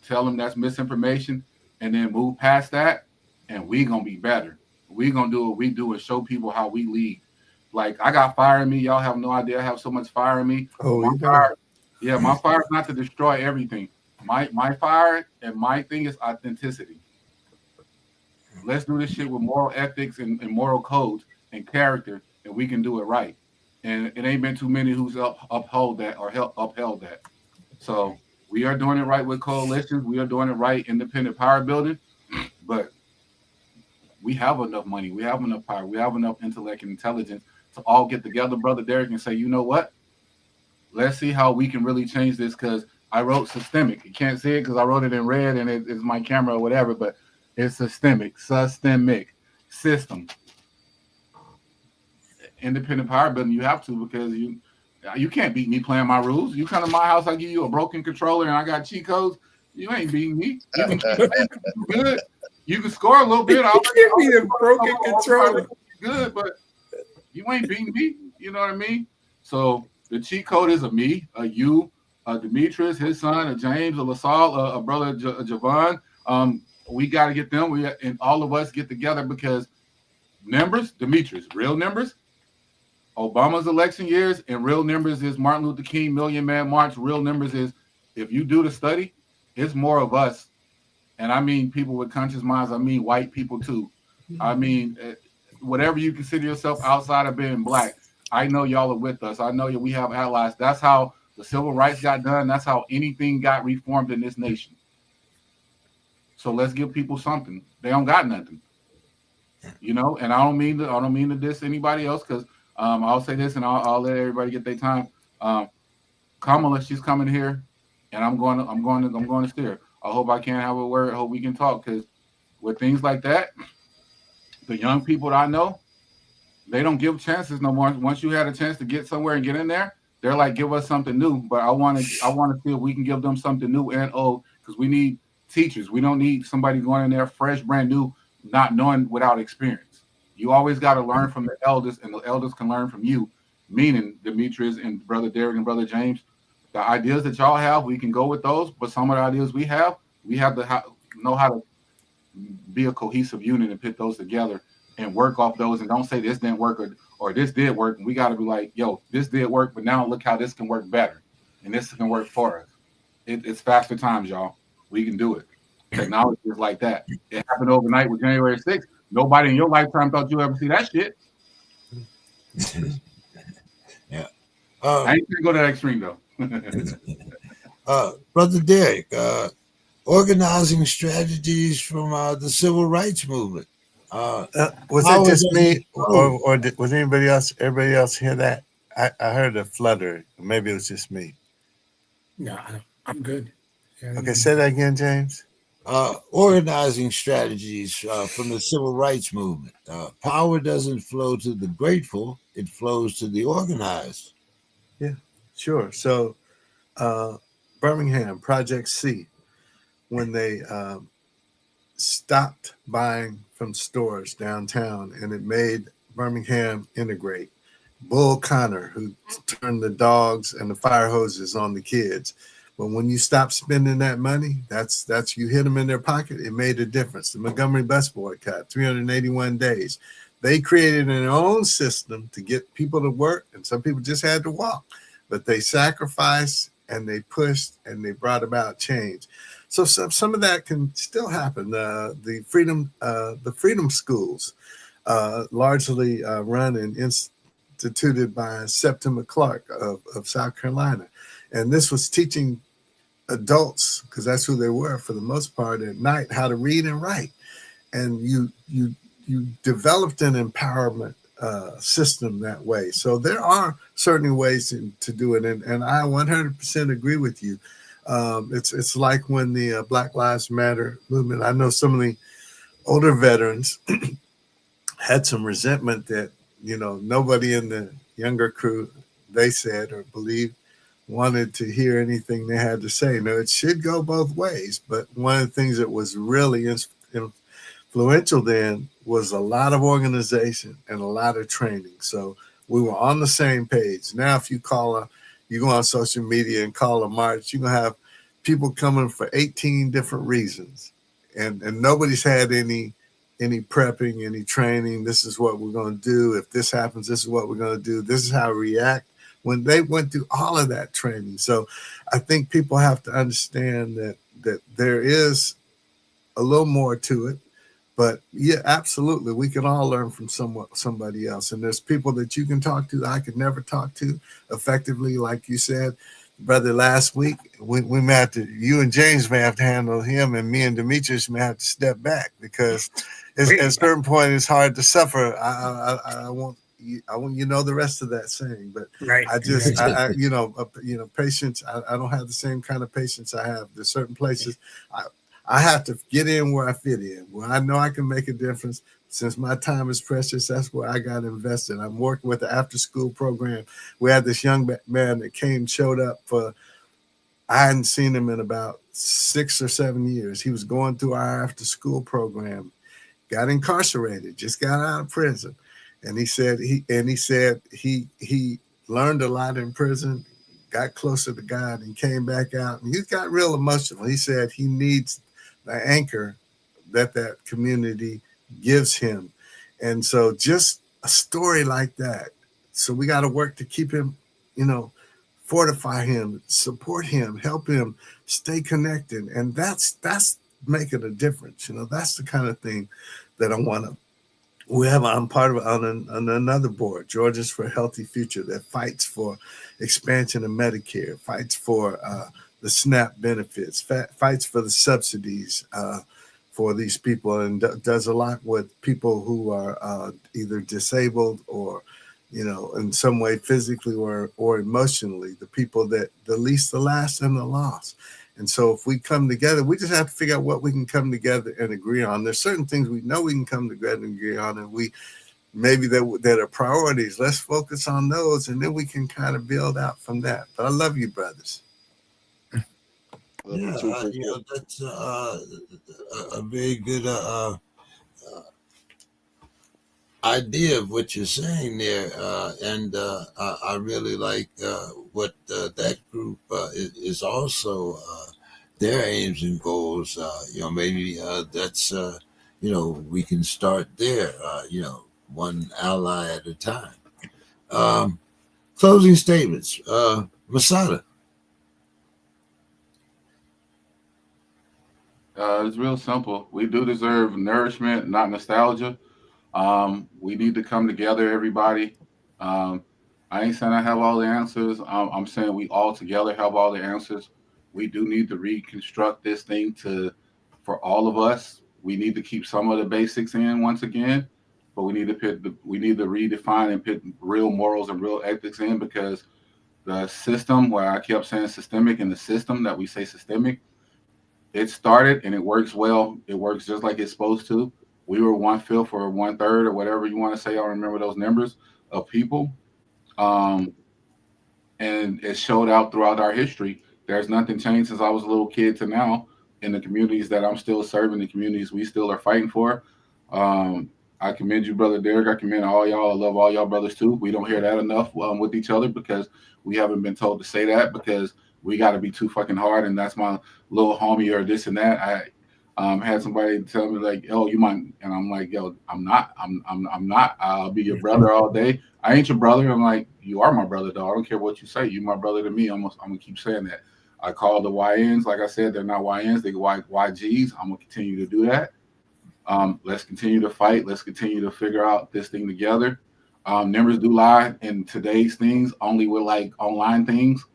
tell them that's misinformation and then move past that, and we're going to be better. We're going to do what we do and show people how we lead. Like, I got fire in me. Y'all have no idea I have so much fire in me. Oh, my fire is not to destroy everything. My fire and my thing is authenticity. Let's do this shit with moral ethics and moral codes and character, and we can do it right. And it ain't been too many who's upheld that or upheld that. So we are doing it right with coalitions. We are doing it right, independent power building. But we have enough money. We have enough power. We have enough intellect and intelligence to all get together, Brother Derek, and say, you know what? Let's see how we can really change this, because I wrote systemic. You can't see it because I wrote it in red and it's my camera or whatever, but it's systemic system. Independent power building, you have to, because you can't beat me playing my rules. You come to my house, I give you a broken controller and I got cheat codes. You ain't beating me. You can keep playing good. You can score a little bit. Give me the broken controller. Good, but you ain't beating me. You know what I mean? So the cheat code is a me, a you, a Demetrius, his son, a James, a LaSalle, a brother Javon. We got to get them. And all of us get together, because numbers, Demetrius, real numbers, Obama's election years, and real numbers is Martin Luther King Million Man March. Real numbers is, if you do the study, it's more of us. And I mean people with conscious minds. I mean white people too. I mean, whatever you consider yourself outside of being black, I know y'all are with us. I know we have allies. That's how the civil rights got done. That's how anything got reformed in this nation. So let's give people something. They don't got nothing, you know. And I don't mean to diss anybody else, because I'll say this, and I'll let everybody get their time. Kamala, she's coming here, and I'm going to steer. I hope I can have a word. I hope we can talk, because with things like that, the young people that I know, they don't give chances no more. Once you had a chance to get somewhere and get in there, they're like, give us something new. But I want to see if we can give them something new and old, because we need teachers. We don't need somebody going in there fresh, brand new, not knowing, without experience. You always got to learn from the elders, and the elders can learn from you, meaning Demetrius and Brother Derek and Brother James. The ideas that y'all have, we can go with those, but some of the ideas we have to know how to be a cohesive unit and put those together and work off those, and don't say this didn't work or this did work. And we got to be like, yo, this did work, but now look how this can work better, and this can work for us. It's faster times, y'all. We can do it. Technology is like that. It happened overnight with January 6th. Nobody in your lifetime thought you ever see that shit. Yeah. I ain't gonna go to that extreme though. Brother Derek, organizing strategies from the civil rights movement. Was it just me, or was everybody else hear that? I heard a flutter. Maybe it was just me. No, I'm good. Okay, say that again, James. Organizing strategies from the civil rights movement. Power doesn't flow to the grateful; it flows to the organized. Yeah, sure. So Birmingham, Project C, when they stopped buying from stores downtown, and it made Birmingham integrate. Bull Connor, who turned the dogs and the fire hoses on the kids. But when you stop spending that money, that's you hit them in their pocket. It made a difference. The Montgomery bus boycott, 381 days. They created their own system to get people to work, and some people just had to walk. But they sacrificed and they pushed and they brought about change. So some of that can still happen. The freedom schools, largely run and instituted by Septima Clark of South Carolina. And this was teaching adults, because that's who they were for the most part at night, how to read and write. And you developed an empowerment system that way. So there are certainly ways to do it. And I 100% agree with you. It's like when the Black Lives Matter movement, I know some of the older veterans had some resentment that, nobody in the younger crew, they said or believed, wanted to hear anything they had to say. No, it should go both ways. But one of the things that was really influential then was a lot of organization and a lot of training. So we were on the same page. Now, if you go on social media and call a march, you're going to have people coming for 18 different reasons. And nobody's had any prepping, any training. This is what we're going to do. If this happens, this is what we're going to do. This is how we react. When they went through all of that training. So I think people have to understand that there is a little more to it. But yeah, absolutely. We can all learn from somebody else. And there's people that you can talk to that I could never talk to effectively. Like you said, brother, last week, we may have to, you and James may have to handle him, and me and Demetrius may have to step back, because at a certain point it's hard to suffer. I won't the rest of that saying, but right. Patience. I don't have the same kind of patience I have. There's certain places I have to get in where I fit in, where I know I can make a difference. Since my time is precious, that's where I got invested. I'm working with the after school program. We had this young man that showed up I hadn't seen him in about 6 or 7 years. He was going through our after school program, got incarcerated, just got out of prison. And he said he learned a lot in prison, got closer to God, and came back out. And he got real emotional. He said he needs the anchor that community gives him. And so just a story like that. So we got to work to keep him, fortify him, support him, help him stay connected. And that's making a difference. That's the kind of thing that I want to. I'm part of on another board, Georgians for a Healthy Future, that fights for expansion of Medicare, fights for the SNAP benefits, fights for the subsidies for these people, and does a lot with people who are either disabled or, in some way physically or emotionally, the people that the least, the last, and the lost. And so if we come together, we just have to figure out what we can come together and agree on. There's certain things we know we can come together and agree on, and we maybe that are priorities. Let's focus on those, and then we can kind of build out from that. But I love you, brothers. Yeah, that's a very good idea of what you're saying there, and I really like what that group is also their aims and goals. Maybe that's we can start there. One ally at a time. Closing statements, Masada. It's real simple. We do deserve nourishment, not nostalgia. We need to come together, everybody. I ain't saying I have all the answers. I'm saying we all together have all the answers. We do need to reconstruct this thing for all of us. We need to keep some of the basics in once again, but we need to redefine and put real morals and real ethics in, because the system, where I kept saying systemic, and the system that we say systemic, it started and it works well. It works just like it's supposed to. We were 1/5 or 1/3 or whatever you want to say. I don't remember those numbers of people. And it showed out throughout our history. There's nothing changed since I was a little kid to now in the communities that I'm still serving, the communities we still are fighting for. Um, I commend you, Brother Derek. I commend all y'all. I love all y'all brothers too. We don't hear that enough with each other because we haven't been told to say that because we got to be too fucking hard. And that's my little homie or this and that. I had somebody tell me like, "Oh, you might," and I'm like, "Yo, I'm not. I'm not. I'll be your brother all day. I ain't your brother." I'm like, "You are my brother, though. I don't care what you say. You my brother to me. I'm gonna keep saying that." I call the YNs, like I said, they're not YNs, they YGs. I'm gonna continue to do that. Let's continue to fight. Let's continue to figure out this thing together. Numbers do lie in today's things, only with like online things.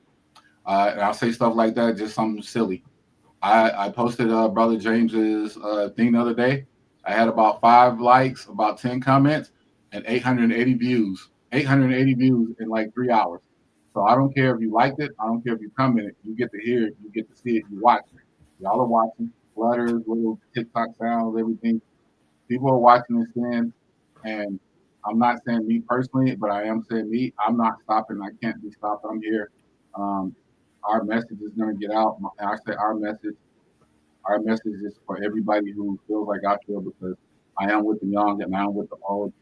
And I'll say stuff like that, just something silly. I posted Brother James's thing the other day. I had about 5 likes, about 10 comments, and 880 views. 880 views in like 3 hours. So I don't care if you liked it. I don't care if you commented. You get to hear it. You get to see it. You watch it. Y'all are watching. Flutters, little TikTok sounds, everything. People are watching and seeing. And I'm not saying me personally, but I am saying me. I'm not stopping. I can't be stopped. I'm here. Um, our message is going to get out. I say our message. Our message is for everybody who feels like I feel because I am with the young and I am with the old.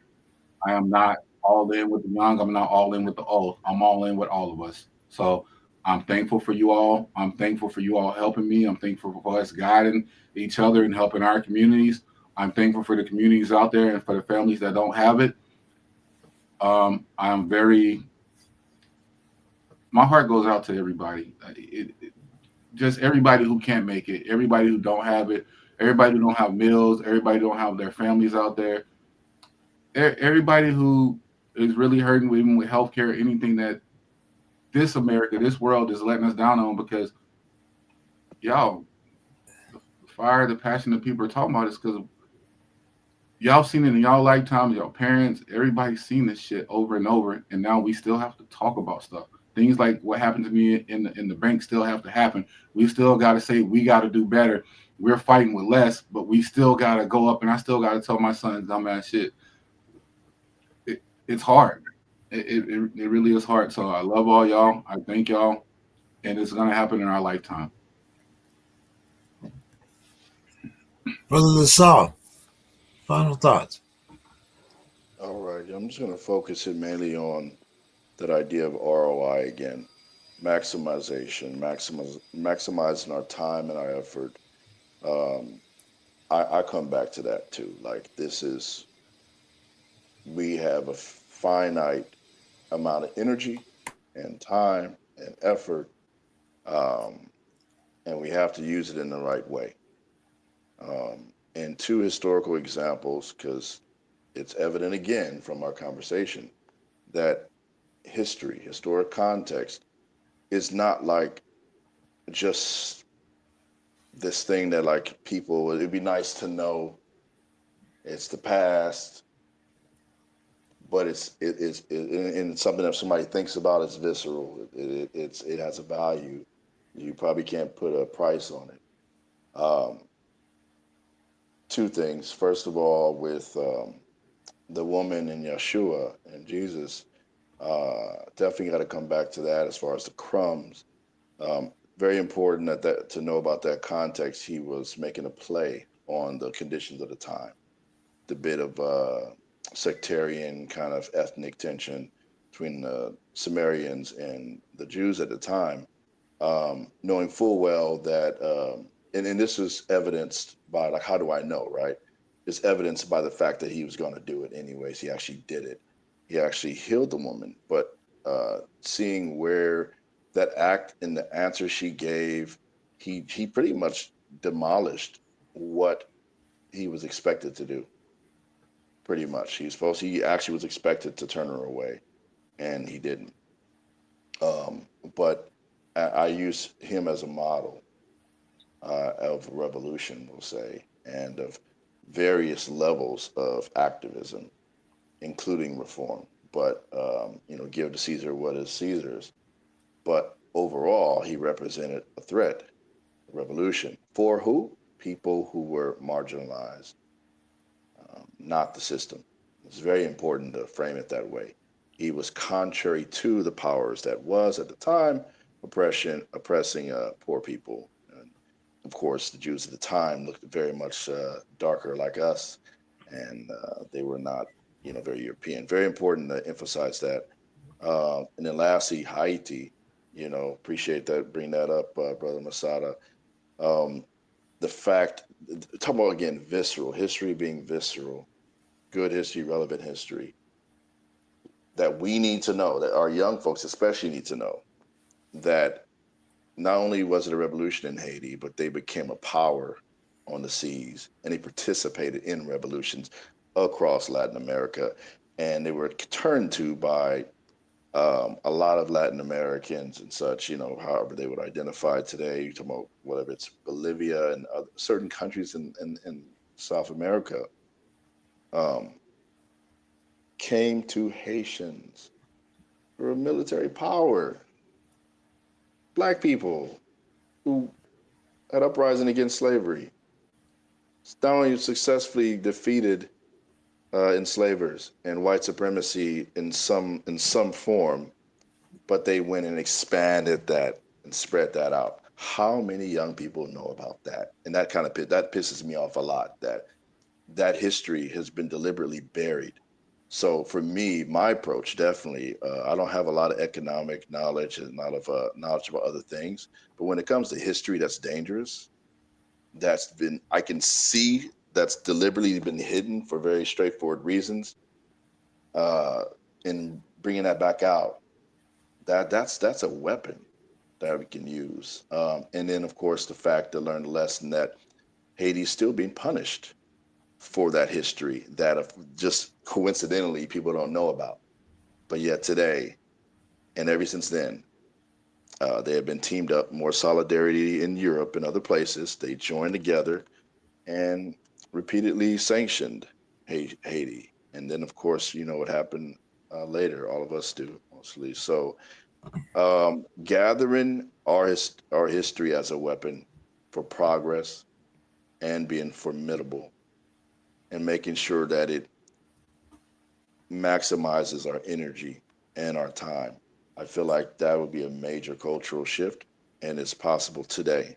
I am not all in with the young. I'm not all in with the old. I'm all in with all of us. So I'm thankful for you all. I'm thankful for you all helping me. I'm thankful for us guiding each other and helping our communities. I'm thankful for the communities out there and for the families that don't have it. I'm very, my heart goes out to everybody. Just everybody who can't make it, everybody who don't have it, everybody who don't have meals, everybody who don't have their families out there, everybody who is really hurting even with healthcare, anything that this America, this world is letting us down on because y'all, the fire, the passion that people are talking about is because y'all seen it in y'all lifetimes, y'all parents, everybody's seen this shit over and over, and now we still have to talk about stuff. Things like what happened to me in the bank still have to happen. We still got to say we got to do better. We're fighting with less, but we still got to go up, and I still got to tell my sons dumbass shit. It's hard. It really is hard. So I love all y'all. I thank y'all, and it's gonna happen in our lifetime. Brother LaSalle, final thoughts. All right, I'm just going to focus it mainly on that idea of ROI again, maximizing our time and our effort. Um, I come back to that too. Like this is, we have a finite amount of energy and time and effort, um, and we have to use it in the right way. And two historical examples, because it's evident again from our conversation that historic context, is not like just this thing that like people, it'd be nice to know it's the past, but and it's something that somebody thinks about. It's visceral. It has a value. You probably can't put a price on it. Um, Two things. First of all, with the woman in Yeshua and Jesus, definitely got to come back to that as far as the crumbs. Very important that to know about that context. He was making a play on the conditions of the time, the bit of sectarian kind of ethnic tension between the Sumerians and the Jews at the time, knowing full well that, and this is evidenced by, like, how do I know, right? It's evidenced by the fact that he was going to do it anyways. He actually did it. He actually healed the woman, but seeing where that act and the answer she gave, he pretty much demolished what he was expected to do. Pretty much, he actually was expected to turn her away, and he didn't. But I use him as a model of revolution, we'll say, and of various levels of activism, including reform. But give to Caesar what is Caesar's. But overall, he represented a threat, a revolution for who? People who were marginalized, not the system. It's very important to frame it that way. He was contrary to the powers that was at the time, oppressing poor people. And of course, the Jews at the time looked very much darker like us, and they were not, very European. Very important to emphasize that. And then lastly, Haiti. Appreciate that. Bring that up, Brother Masada. Um, the fact, talking about again, visceral history being visceral, good history, relevant history, that we need to know, that our young folks especially need to know, that not only was it a revolution in Haiti, but they became a power on the seas and they participated in revolutions across Latin America. And they were turned to by a lot of Latin Americans and such, however they would identify today. You talk about whether it's Bolivia and certain countries in South America, um, came to Haitians for a military power. Black people who had uprising against slavery. Stalin successfully defeated enslavers and white supremacy in some form, but they went and expanded that and spread that out. How many young people know about that? And that pisses me off a lot. That history has been deliberately buried. So for me, my approach definitely, I don't have a lot of economic knowledge and a lot of knowledge about other things, but when it comes to history that's dangerous, I can see that's deliberately been hidden for very straightforward reasons. Uh, and bringing that back out, that's a weapon that we can use. And then, of course, the fact to learn the lesson that Haiti's still being punished for that history that just coincidentally people don't know about. But yet today, and ever since then, they have been teamed up, more solidarity in Europe and other places. They joined together and repeatedly sanctioned Haiti. And then, of course, you know what happened later. All of us do, mostly. So, gathering our history as a weapon for progress and being formidable and making sure that it maximizes our energy and our time. I feel like that would be a major cultural shift, and it's possible today.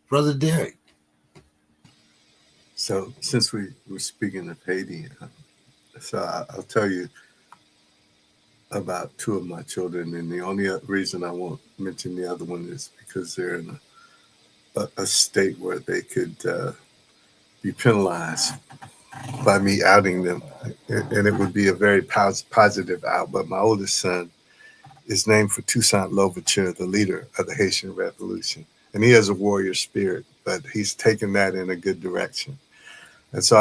Brother Derek. So, since we were speaking of Haiti, I'll tell you about two of my children, and the only reason I won't mention the other one is because they're in a state where they could be penalized by me outing them, and it would be a very positive out. But my oldest son is named for Toussaint Louverture, the leader of the Haitian Revolution, and he has a warrior spirit, but he's taken that in a good direction. And so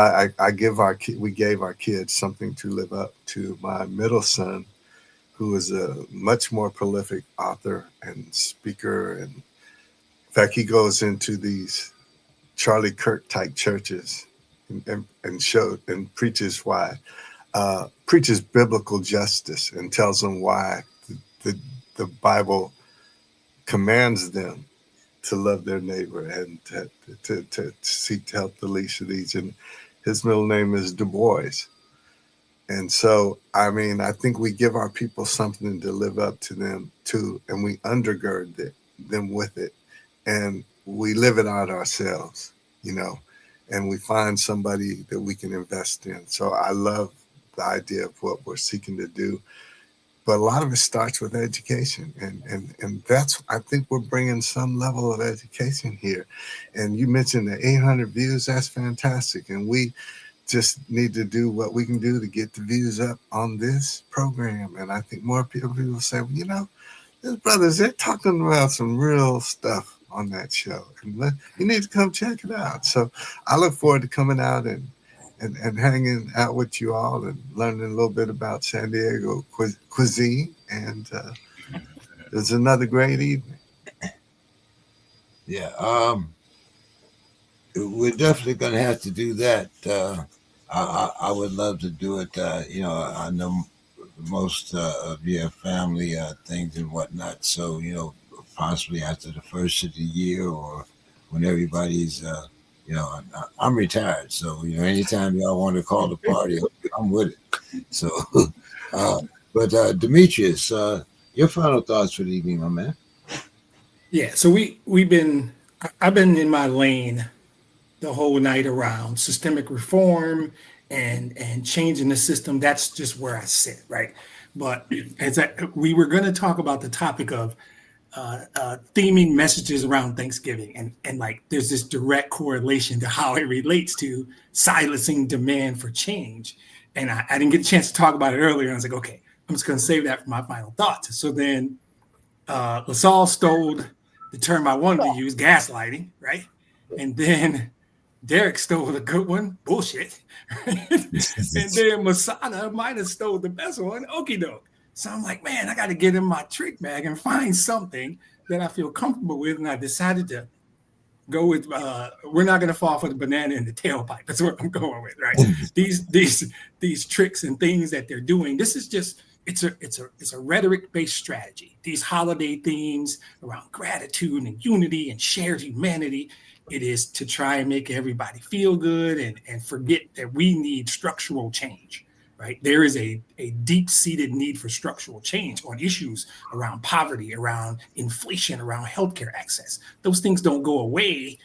we gave our kids something to live up to. My middle son, who is a much more prolific author and speaker, and in fact, he goes into these Charlie Kirk type churches and preaches biblical justice and tells them why the Bible commands them to love their neighbor and to seek to help the least of these. And his middle name is Du Bois. And so, I mean, I think we give our people something to live up to them too, and we undergird them with it, and we live it out ourselves, and we find somebody that we can invest in. So I love the idea of what we're seeking to do. But a lot of it starts with education. And that's, I think we're bringing some level of education here. And you mentioned the 800 views. That's fantastic. And we just need to do what we can do to get the views up on this program. And I think more people say, well, these brothers, they're talking about some real stuff on that show. And you need to come check it out. So I look forward to coming out and hanging out with you all and learning a little bit about San Diego cuisine. And it was another great evening. Yeah, we're definitely going to have to do that. I would love to do it. I know most of your family things and whatnot. So, possibly after the first of the year or when everybody's, I'm retired. So, anytime y'all want to call the party, I'm with it. So, But Demetrius, your final thoughts for the evening, my man. Yeah, so I've been in my lane the whole night around systemic reform and changing the system. That's just where I sit, right? But we were going to talk about the topic of theming messages around Thanksgiving, and like there's this direct correlation to how it relates to silencing demand for change. And I didn't get a chance to talk about it earlier. And I was like, okay, I'm just going to save that for my final thoughts. So then LaSalle stole the term I wanted to use, gaslighting, right? And then Derek stole a good one, bullshit. Right? And then Masada might have stole the best one, okie doke. So I'm like, man, I got to get in my trick bag and find something that I feel comfortable with. And I decided to go with we're not going to fall for the banana in the tailpipe. That's what I'm going with, right? these tricks and things that they're doing. This is just it's a rhetoric based strategy. These holiday themes around gratitude and unity and shared humanity. It is to try and make everybody feel good and forget that we need structural change. Right. There is a deep-seated need for structural change on issues around poverty, around inflation, around healthcare access. Those things don't go away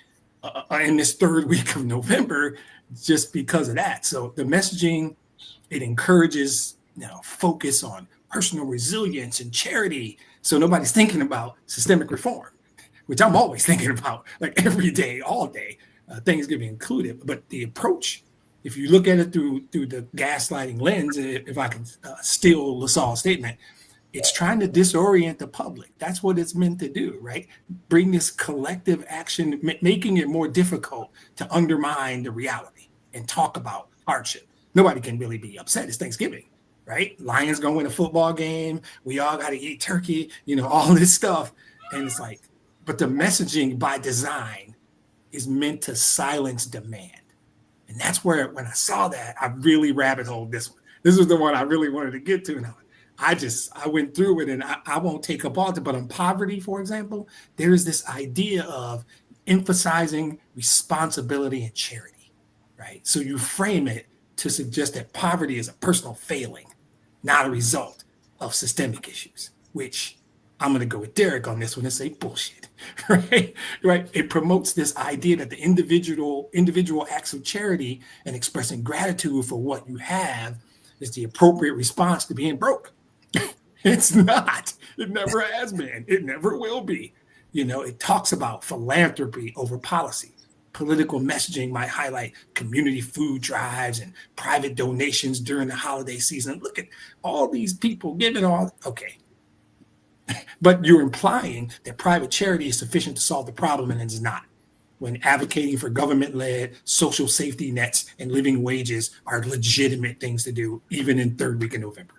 in this third week of November just because of that. So the messaging, it encourages focus on personal resilience and charity. So nobody's thinking about systemic reform, which I'm always thinking about, like every day, all day, Thanksgiving included. But the approach, if you look at it through the gaslighting lens, if I can steal LaSalle's statement, it's trying to disorient the public. That's what it's meant to do, right? Bring this collective action, making it more difficult to undermine the reality and talk about hardship. Nobody can really be upset. It's Thanksgiving, right? Lions gonna win a football game. We all got to eat turkey, all this stuff. And it's like, but the messaging by design is meant to silence demand. And that's where, when I saw that, I really rabbit holed this one. This was the one I really wanted to get to. Now, I went through it, and I won't take up all of it, but on poverty, for example, there is this idea of emphasizing responsibility and charity, right? So you frame it to suggest that poverty is a personal failing, not a result of systemic issues, which I'm going to go with Derek on this one and say bullshit, right? Right. It promotes this idea that the individual acts of charity and expressing gratitude for what you have is the appropriate response to being broke. It's not. It never has been. It never will be. It talks about philanthropy over policy. Political messaging might highlight community food drives and private donations during the holiday season. Look at all these people giving all. Okay. But you're implying that private charity is sufficient to solve the problem, and it's not. When advocating for government-led social safety nets and living wages are legitimate things to do, even in third week of November,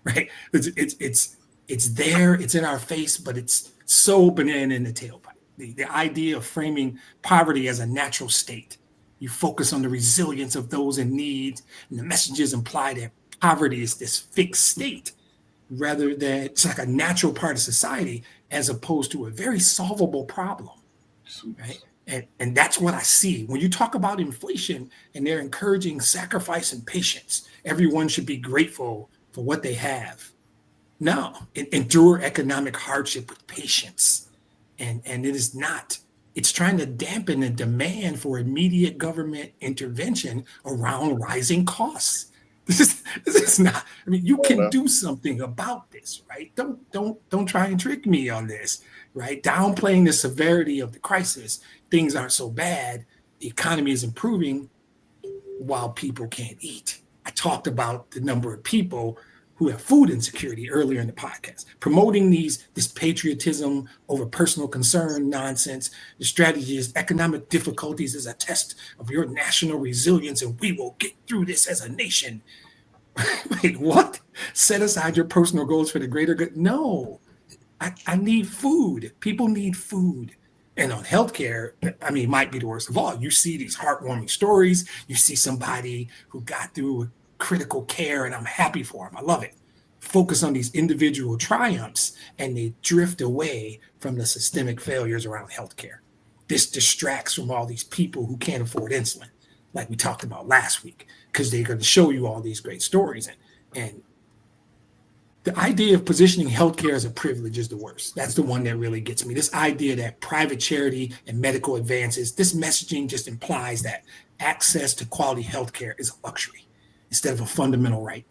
right? It's there, it's in our face, but it's so banana in the tailpipe. The idea of framing poverty as a natural state. You focus on the resilience of those in need, and the messages imply that poverty is this fixed state, rather than it's like a natural part of society as opposed to a very solvable problem, right? And that's what I see. When you talk about inflation and they're encouraging sacrifice and patience, everyone should be grateful for what they have. No, endure economic hardship with patience. And it is not. It's trying to dampen the demand for immediate government intervention around rising costs. This is not. I mean, you can do something about this, right? Don't try and trick me on this, right? Downplaying the severity of the crisis. Things aren't so bad. The economy is improving while people can't eat. I talked about the number of people who have food insecurity earlier in the podcast. Promoting this patriotism over personal concern nonsense. The strategy is economic difficulties is a test of your national resilience, and we will get through this as a nation. Wait, what? Set aside your personal goals for the greater good? No, I need food. People need food. And on healthcare, I mean, it might be the worst of all. You see these heartwarming stories. You see somebody who got through critical care, and I'm happy for them. I love it. Focus on these individual triumphs, and they drift away from the systemic failures around healthcare. This distracts from all these people who can't afford insulin, like we talked about last week, because they're going to show you all these great stories. And The idea of positioning healthcare as a privilege is the worst. That's the one that really gets me. This idea that private charity and medical advances, this messaging just implies that access to quality healthcare is a luxury instead of a fundamental right.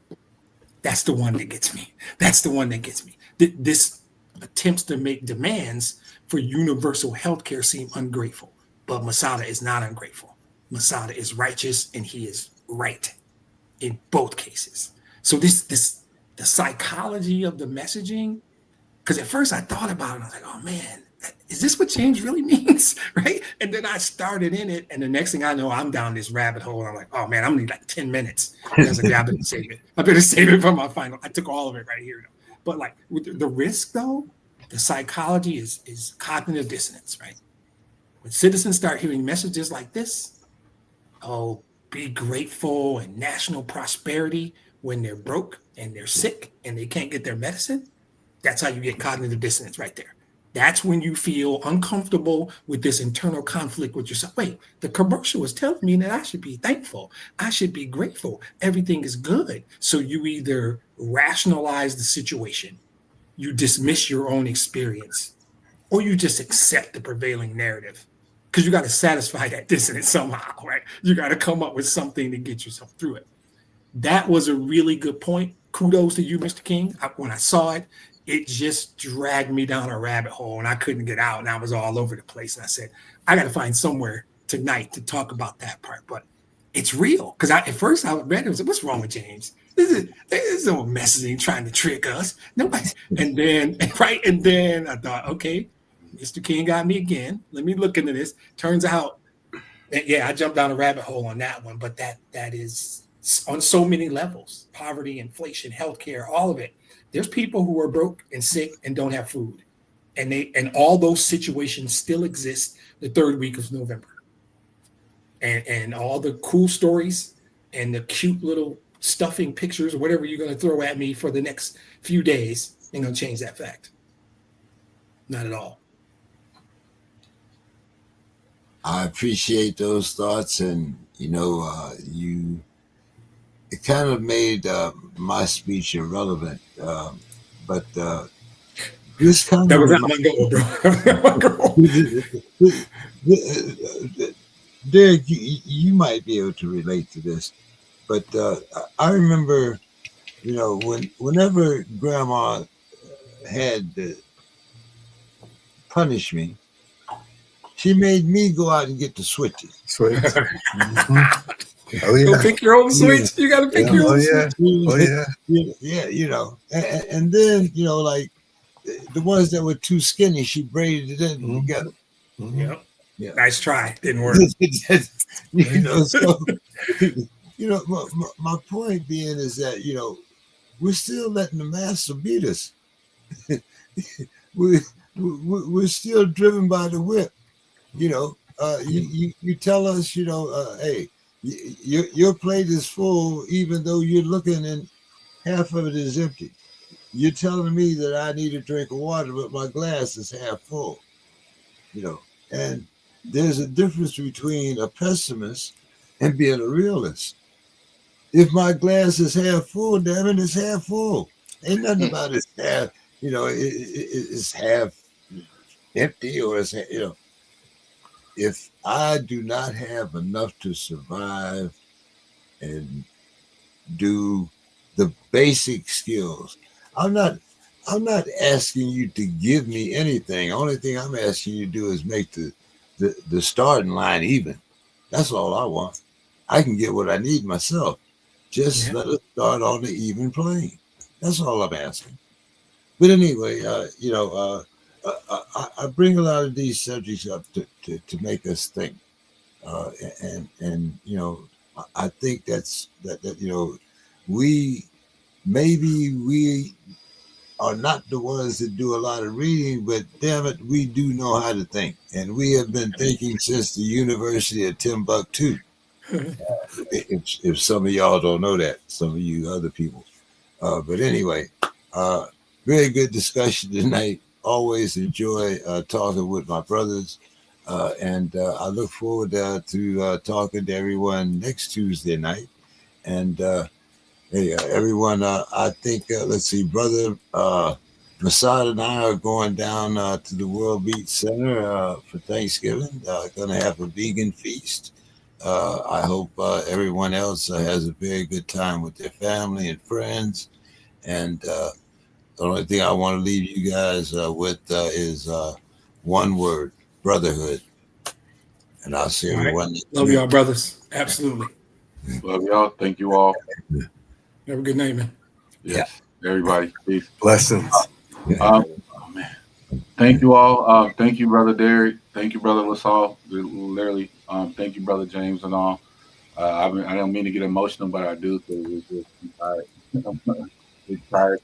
That's the one that gets me. That's the one that gets me. This attempts to make demands for universal healthcare seem ungrateful, but Masada is not ungrateful. Masada is righteous, and he is right in both cases. So the psychology of the messaging, because at first I thought about it, and I was like, oh man, is this what change really means? Right? And then I started in it, and the next thing I know, I'm down this rabbit hole. And I'm like, oh man, I'm gonna need like 10 minutes. And I was like, yeah, I better save it. I better save it for my final. I took all of it right here. But like with the risk though, the psychology is cognitive dissonance, right? When citizens start hearing messages like this, oh, be grateful and national prosperity when they're broke and they're sick and they can't get their medicine, that's how you get cognitive dissonance right there. That's when you feel uncomfortable with this internal conflict with yourself. Wait, the commercial was telling me that I should be thankful. I should be grateful. Everything is good. So you either rationalize the situation, you dismiss your own experience, or you just accept the prevailing narrative. Because you got to satisfy that dissonance somehow, right? You got to come up with something to get yourself through it. That was a really good point. Kudos to you, Mr. King. When I saw it, it just dragged me down a rabbit hole and I couldn't get out and I was all over the place. And I said, I got to find somewhere tonight to talk about that part. But it's real. Because at first I read it and said, what's wrong with James? This is no messaging trying to trick us. Nobody. And then, right. And then I thought, okay, Mr. King got me again. Let me look into this. Turns out, yeah, I jumped down a rabbit hole on that one. But that is on so many levels: poverty, inflation, healthcare, all of it. There's people who are broke and sick and don't have food, and all those situations still exist the third week of November. And all the cool stories and the cute little stuffing pictures or whatever you're going to throw at me for the next few days ain't going to change that fact. Not at all. I appreciate those thoughts, and it kind of made my speech irrelevant, but this kind that of was not my goal, bro. Derek, you might be able to relate to this, but I remember, whenever Grandma had to punish me, she made me go out and get the switches. Mm-hmm. Oh, yeah. Go pick your own switch. You got to pick your own switch. And then, like the ones that were too skinny, she braided it in together. Mm-hmm. Yep. Yeah. Nice try. Didn't work. My point being is that, we're still letting the master beat us. We're still driven by the whip. You tell us, hey, your plate is full, even though you're looking and half of it is empty. You're telling me that I need a drink of water, but my glass is half full. And there's a difference between a pessimist and being a realist. If my glass is half full, damn it, it's half full. Ain't nothing about it's half, it's half empty or it's, if I do not have enough to survive and do the basic skills, I'm not asking you to give me anything. Only thing I'm asking you to do is make the starting line even. That's all I want. I can get what I need myself. Just let us start on the even plane. That's all I'm asking. But anyway, I bring a lot of these subjects up to make us think, and I think that we are not the ones that do a lot of reading, but damn it, we do know how to think, and we have been thinking since the University of Timbuktu. If some of y'all don't know that, some of you other people, but anyway, very good discussion tonight. Always enjoy talking with my brothers, and I look forward to talking to everyone next Tuesday night. And Hey, everyone, I think, let's see, Brother Prasad and I are going down to the World Beach Center for Thanksgiving. Going to have a vegan feast. I hope everyone else has a very good time with their family and friends. And the only thing I want to leave you guys with is one word: brotherhood. And I'll see All right. everyone next Love week. y'all, brothers. Absolutely. Love y'all. Thank you all. Have a good night, man. Yes, everybody. Peace. Blessings. Oh man. Thank you all. Thank you, brother Derek. Thank you, brother Lasal. Literally. Thank you, brother James, and all. I don't mean to get emotional, but I do because it's just I'm tired. It's tired.